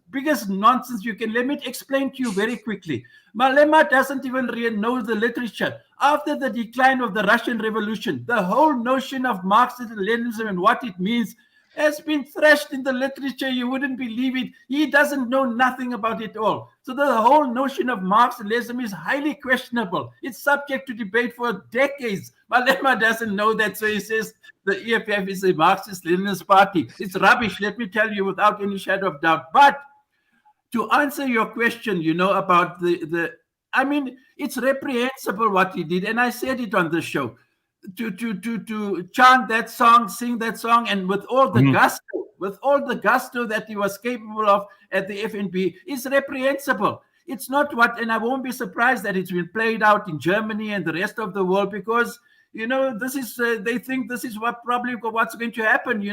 biggest nonsense you can. Let me explain to you very quickly. Malema doesn't even really know the literature. After the decline of the Russian Revolution, the whole notion of Marxism-Leninism and what it means has been thrashed in the literature. You wouldn't believe it. He doesn't know nothing about it all. So the whole notion of Marxism is highly questionable. It's subject to debate for decades. Malema doesn't know that, so he says the EFF is a Marxist-Leninist party. It's rubbish, let me tell you, without any shadow of doubt. But to answer your question, about I mean, it's reprehensible what he did, and I said it on the show. To chant that song, sing that song, and with all the gusto that he was capable of at the FNB, is reprehensible. It's not and I won't be surprised that it's been played out in Germany and the rest of the world, because this is they think this is what's going to happen.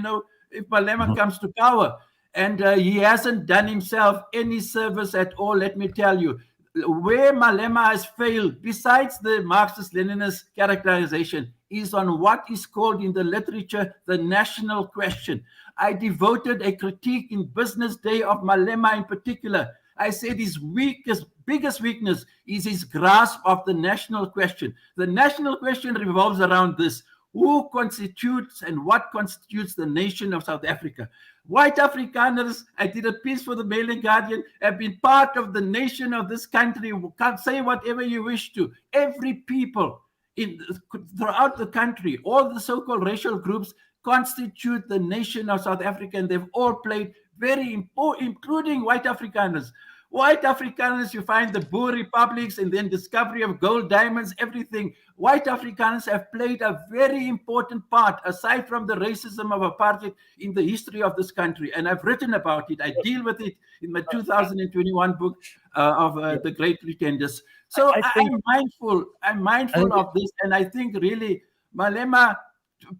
If Malema comes to power. And he hasn't done himself any service at all, let me tell you. Where Malema has failed, besides the Marxist-Leninist characterization, is on what is called in the literature the national question. I devoted a critique in Business Day of Malema in particular. I said his biggest weakness is his grasp of the national question. The national question revolves around this: who constitutes and what constitutes the nation of South Africa? White Afrikaners, I did a piece for the Mail and Guardian, have been part of the nation of this country. You can't say whatever you wish to. Every people throughout the country, all the so-called racial groups constitute the nation of South Africa, and they've all played very important, including white Afrikaners. White Afrikaners, you find the Boer republics and then discovery of gold, diamonds, everything. White Afrikaners have played a very important part, aside from the racism of apartheid, in the history of this country. And I've written about it. I deal with it in my 2021 book of The Great Pretenders. So I'm mindful of this. And I think really Malema,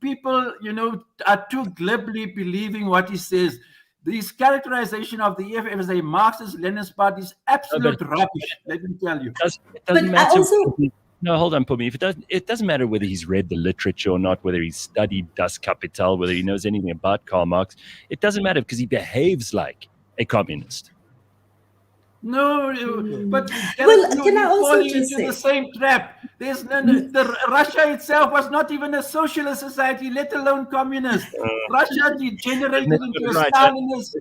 people, are too glibly believing what he says. This characterization of the EFF as a Marxist-Leninist party is absolute rubbish, let me tell you. It doesn't matter. No, hold on, Phumi. It doesn't matter whether he's read the literature or not, whether he's studied Das Kapital, whether he knows anything about Karl Marx. It doesn't matter because he behaves like a communist. No, but can I also fall just into say the same trap? There's Russia itself was not even a socialist society, let alone communist. Russia degenerated into a Stalinist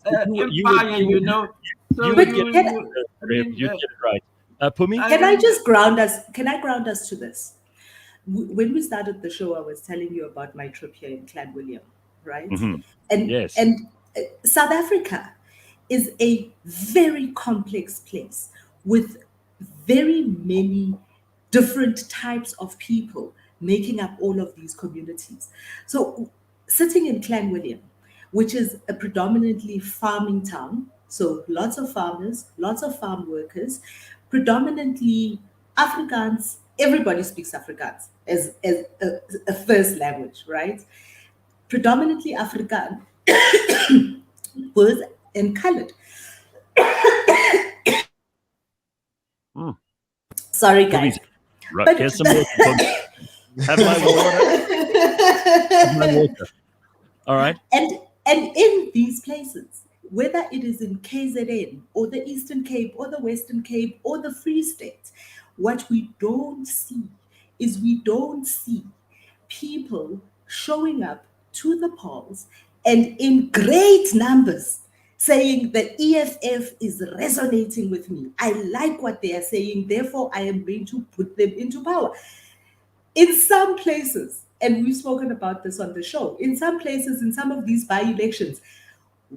empire, You would get it right. Phumi? Can I just ground us? Can I ground us to this? When we started the show, I was telling you about my trip here in Clanwilliam, right? Mm-hmm. And South Africa is a very complex place with very many different types of people making up all of these communities. So sitting in Clanwilliam, which is a predominantly farming town, so lots of farmers, lots of farm workers, predominantly Afrikaans, everybody speaks Afrikaans as a first language, right? Predominantly Afrikaan words and colored. Sorry, guys. Right, here's some water. Have my water. Have my water. All right. And in these places, whether it is in KZN or the Eastern Cape or the Western Cape or the Free State, what we don't see is people showing up to the polls and in great numbers saying the EFF is resonating with me. I like what they are saying, therefore I am going to put them into power. In some places, and we've spoken about this on the show, in some places, in some of these by-elections,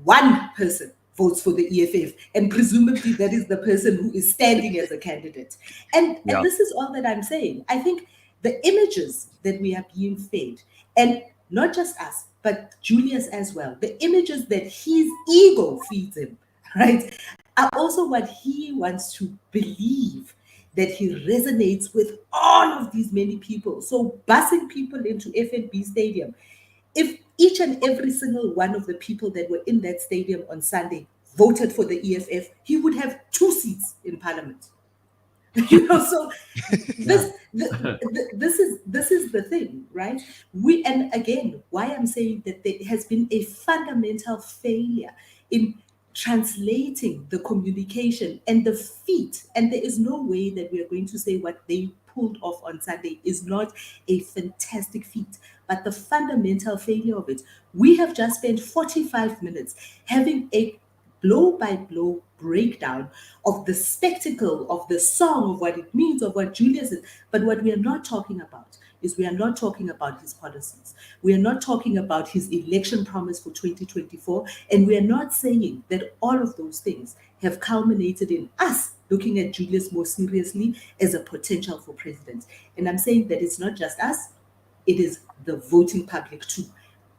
one person votes for the EFF, and presumably that is the person who is standing as a candidate. And this is all that I'm saying. I think the images that we are being fed, and not just us, but Julius as well, the images that his ego feeds him, right, are also what he wants to believe, that he resonates with all of these many people. So busing people into FNB Stadium, if each and every single one of the people that were in that stadium on Sunday voted for the EFF, he would have 2 seats in parliament. So this is the thing, right? And again, why I'm saying that there has been a fundamental failure in translating the communication and the feat, and there is no way that we are going to say what they pulled off on Sunday is not a fantastic feat, but the fundamental failure of it. We have just spent 45 minutes having a blow-by-blow breakdown of the spectacle, of the song, of what it means, of what Julius is. But what we are not talking about is we are not talking about his policies. We are not talking about his election promise for 2024. And we are not saying that all of those things have culminated in us looking at Julius more seriously as a potential for president. And I'm saying that it's not just us, it is the voting public too.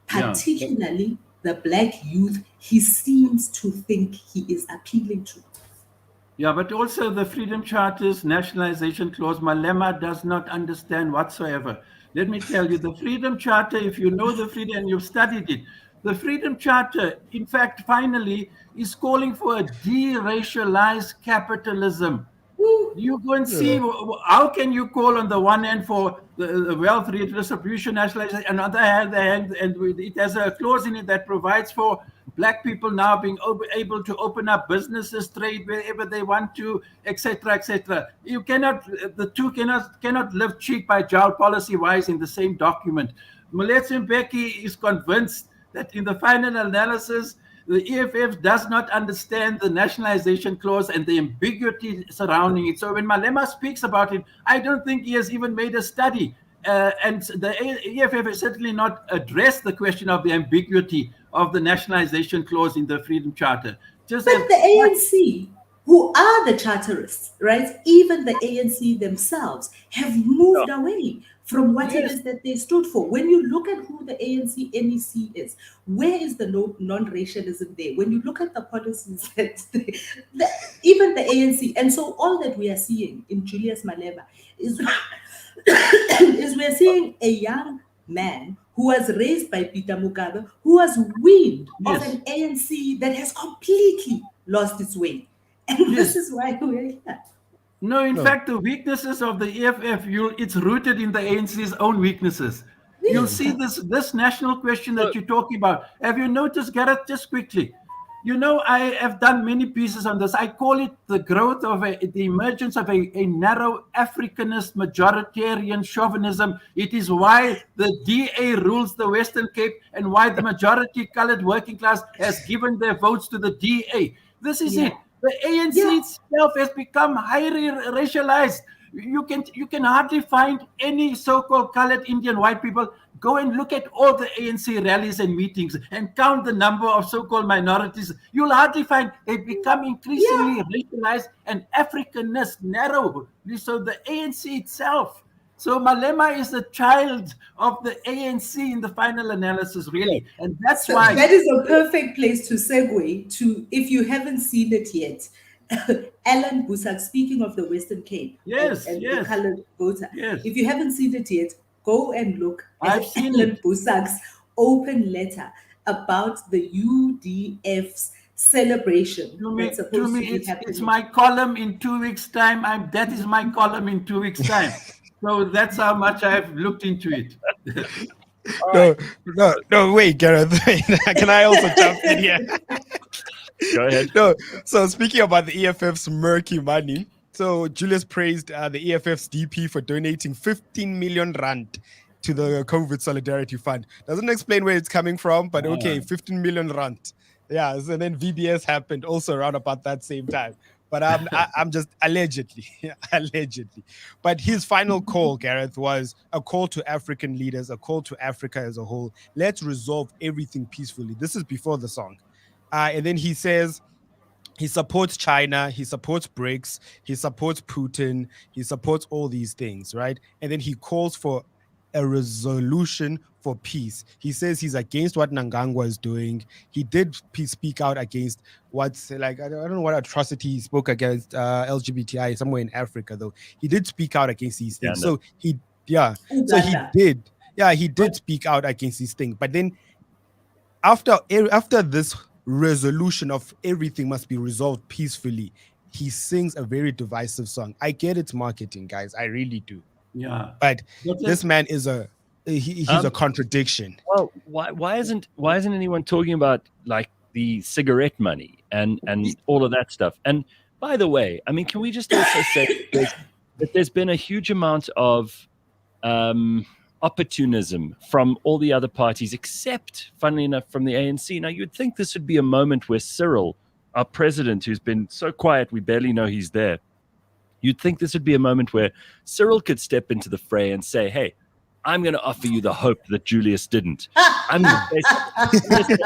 Particularly the Black youth he seems to think he is appealing to. Yeah, but also the Freedom Charter's nationalization clause, Malema does not understand whatsoever. Let me tell you, the Freedom Charter, if you know the freedom and you've studied it, The Freedom Charter, in fact, finally, is calling for a de-racialized capitalism. You go and see how can you call on the one hand for the wealth redistribution, nationalization, and on the other hand, and it has a clause in it that provides for black people now being able to open up businesses, trade wherever they want to, etc., etc. You cannot, the two cannot live cheek by jowl policy-wise in the same document. Moletsi Mbeki is convinced that in the final analysis, the EFF does not understand the nationalization clause and the ambiguity surrounding it. So when Malema speaks about it, I don't think he has even made a study. And the EFF has certainly not addressed the question of the ambiguity of the nationalization clause in the Freedom Charter. But the ANC, who are the charterists, right? Even the ANC themselves have moved away from what it is that they stood for. When you look at who the ANC NEC is, where is the non-racialism there? When you look at the policies that even the ANC, and so all that we are seeing in Julius Malema is, is we're seeing a young man who was raised by Peter Mugabe, who was weaned of an ANC that has completely lost its way. And this is why we're here. No, in fact, the weaknesses of the EFF, it's rooted in the ANC's own weaknesses. You'll see this national question that you're talking about. Have you noticed, Gareth, just quickly? You know, I have done many pieces on this. I call it the growth of the emergence of a narrow Africanist majoritarian chauvinism. It is why the DA rules the Western Cape and why the majority colored working class has given their votes to the DA. This is it. The ANC itself has become highly racialized. You can hardly find any so-called colored Indian white people. Go and look at all the ANC rallies and meetings and count the number of so-called minorities. You'll hardly find they've become increasingly racialized and Africanist, narrow. So the ANC itself. So Malema is a child of the ANC in the final analysis, really. And that's why... That is a perfect place to segue to, if you haven't seen it yet, Alan Busak, speaking of the Western Cape and the colored voter. If you haven't seen it yet, go and look at Alan Busak's open letter about the UDF's celebration. It's my column in 2 weeks' time. That is my column in 2 weeks' time. So that's how much I've looked into it. No, wait, Gareth. Can I also jump in here? Go ahead. No, so speaking about the EFF's murky money, so Julius praised the EFF's DP for donating 15 million rand to the COVID Solidarity Fund. Doesn't explain where it's coming from, but okay, 15 million rand. Yeah, so then VBS happened also around about that same time. But I'm just allegedly. But his final call, Gareth, was a call to African leaders, a call to Africa as a whole. Let's resolve everything peacefully. This is before the song. And then he says he supports China, he supports BRICS, he supports Putin, he supports all these things, right? And then he calls for a resolution for peace. He says he's against what Mnangagwa is doing. He did speak out against what's like, I don't know what atrocity he spoke against LGBTI somewhere in Africa, though. He did speak out against these things. So he did speak out against these things. But then after this resolution of everything must be resolved peacefully, he sings a very divisive song. I get it's marketing, guys. I really do. Yeah. But this man is he's a contradiction. Well, why isn't anyone talking about like the cigarette money and all of that stuff? And by the way, I mean, can we just also say that there's been a huge amount of opportunism from all the other parties, except, funnily enough, from the ANC. Now, you'd think this would be a moment where Cyril, our president, who's been so quiet, we barely know he's there. You'd think this would be a moment where Cyril could step into the fray and say, hey, I'm going to offer you the hope that Julius didn't. I'm going to say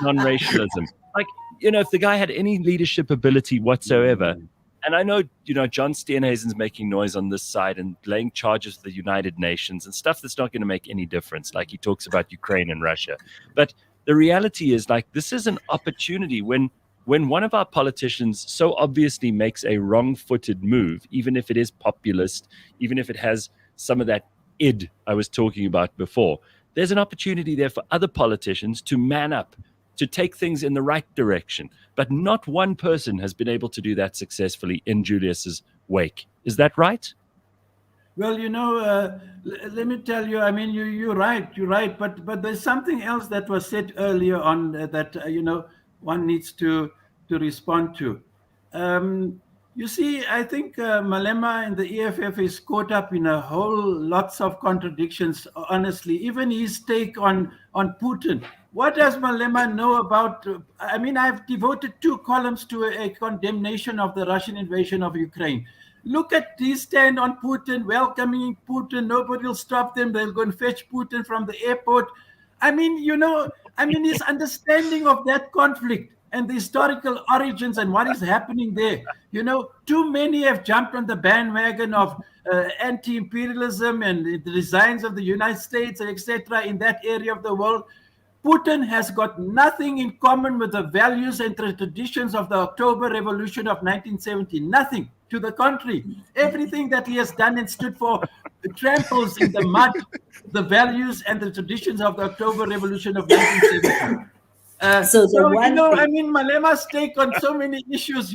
non-racialism. Like, you know, if the guy had any leadership ability whatsoever, and I know, you know, John Steenhuisen's making noise on this side and laying charges to the United Nations and stuff that's not going to make any difference. Like he talks about Ukraine and Russia. But the reality is, like, this is an opportunity when one of our politicians so obviously makes a wrong-footed move, even if it is populist, even if it has some of that id I was talking about before, there's an opportunity there for other politicians to man up, to take things in the right direction. But not one person has been able to do that successfully in Julius's wake. Is that right? Well, let me tell you. I mean, you're right. But there's something else that was said earlier on that one needs to respond to. You see, I think Malema and the EFF is caught up in a whole lots of contradictions. Honestly, even his take on Putin. What does Malema know about? I mean, I've devoted 2 columns to a condemnation of the Russian invasion of Ukraine. Look at his stand on Putin, welcoming Putin. Nobody will stop them. They'll go and fetch Putin from the airport. I mean, his understanding of that conflict and the historical origins and what is happening there. Too many have jumped on the bandwagon of anti-imperialism and the designs of the United States, etc., in that area of the world. Putin has got nothing in common with the values and traditions of the October Revolution of 1970. Nothing. To the contrary, everything that he has done and stood for tramples in the mud the values and the traditions of the October Revolution of 1970. Malema's take on so many issues,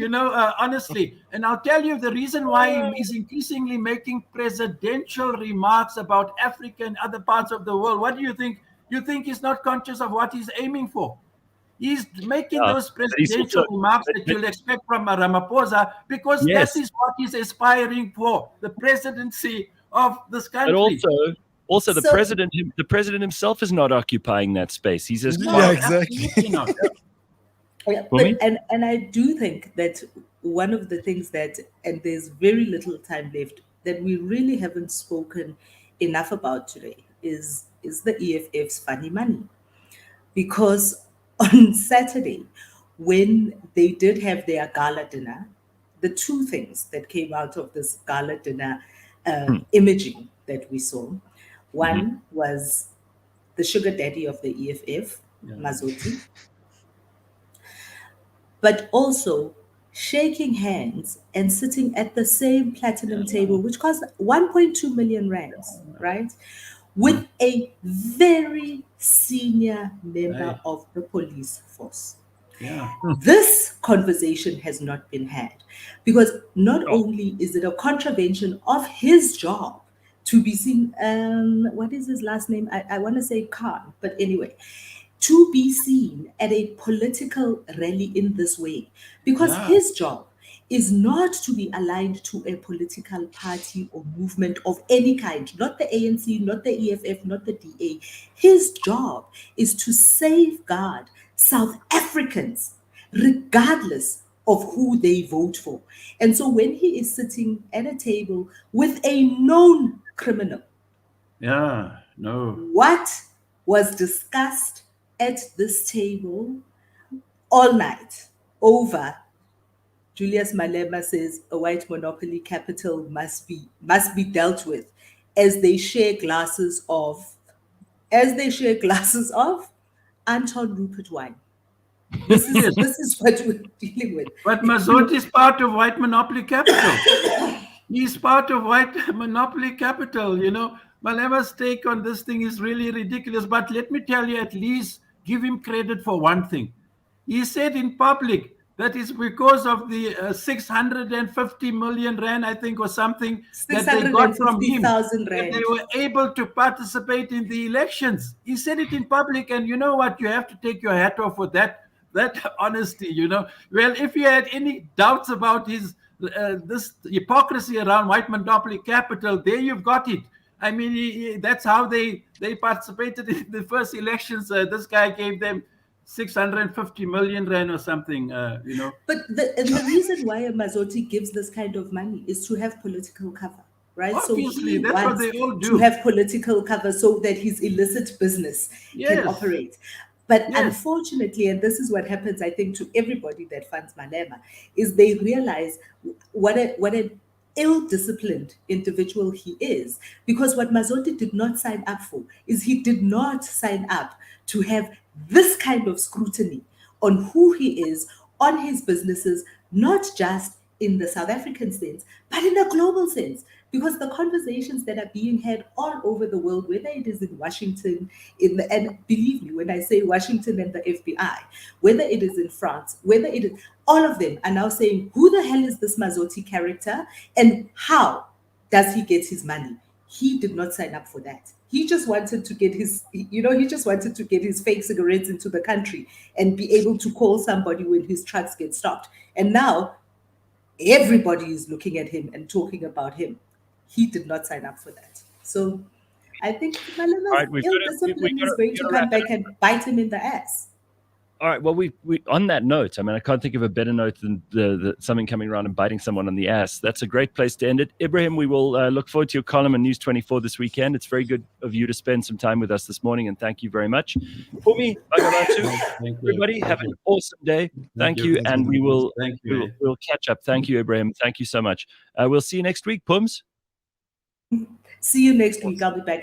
honestly. And I'll tell you the reason why he's increasingly making presidential remarks about Africa and other parts of the world. What do you think? You think he's not conscious of what he's aiming for? He's making those presidential remarks that you'll expect from Ramaphosa because that is what he's aspiring for, the presidency of this country. But also the president himself is not occupying that space. He's as exactly. And I do think that one of the things that, and there's very little time left, that we really haven't spoken enough about today is the EFF's funny money. Because on Saturday, when they did have their gala dinner, the 2 things that came out of this gala dinner imaging that we saw, one was the sugar daddy of the EFF, Mazothi, but also shaking hands and sitting at the same platinum table, which cost 1.2 million rands, right? With a very senior member of the police force. This conversation has not been had because not only is it a contravention of his job to be seen, what is his last name? I want to say Khan, but anyway, to be seen at a political rally in this way, because his job is not to be aligned to a political party or movement of any kind, not the ANC, not the EFF, not the DA. His job is to safeguard South Africans, regardless of who they vote for. And so when he is sitting at a table with a known criminal, what was discussed at this table all night over Julius Malema says a white monopoly capital must be dealt with as they share glasses of Anton Rupert wine. This is what we're dealing with. But Mazothi is part of white monopoly capital. He's part of white monopoly capital. Malema's take on this thing is really ridiculous. But let me tell you, at least give him credit for one thing. He said in public that is because of the 650 million rand, I think, or something that they got from him, that they were able to participate in the elections. He said it in public, and you know what? You have to take your hat off for that honesty. Well, if you had any doubts about his this hypocrisy around white monopoly capital, there you've got it. I mean, that's how they participated in the first elections. This guy gave them 650 million rand or something, But the reason why Mazothi gives this kind of money is to have political cover, right? Obviously, so that's what they all do. To have political cover so that his illicit business can operate. But unfortunately, and this is what happens, I think, to everybody that funds Malema, is they realize what an ill-disciplined individual he is. Because what Mazothi did not sign up for is he did not sign up to have this kind of scrutiny on who he is, on his businesses, not just in the South African sense, but in a global sense. Because the conversations that are being had all over the world, whether it is in Washington, and believe me, when I say Washington and the FBI, whether it is in France, whether it is, all of them are now saying, who the hell is this Mazotti character and how does he get his money? He did not sign up for that. He just wanted to get his, he just wanted to get his fake cigarettes into the country and be able to call somebody when his trucks get stopped. And now everybody is looking at him and talking about him. He did not sign up for that. So I think Malema's ill-discipline is going to come back and bite him in the ass. All right. Well, we on that note, I mean, I can't think of a better note than the something coming around and biting someone on the ass. That's a great place to end it. Ebrahim, we will look forward to your column on News 24 this weekend. It's very good of you to spend some time with us this morning, and thank you very much. Phumi, Bakh'abantu, everybody, have an awesome day. Thank you, and we'll catch up. Thank you, Ebrahim. Thank you so much. We'll see you next week, Pums. See you next week. I'll be back.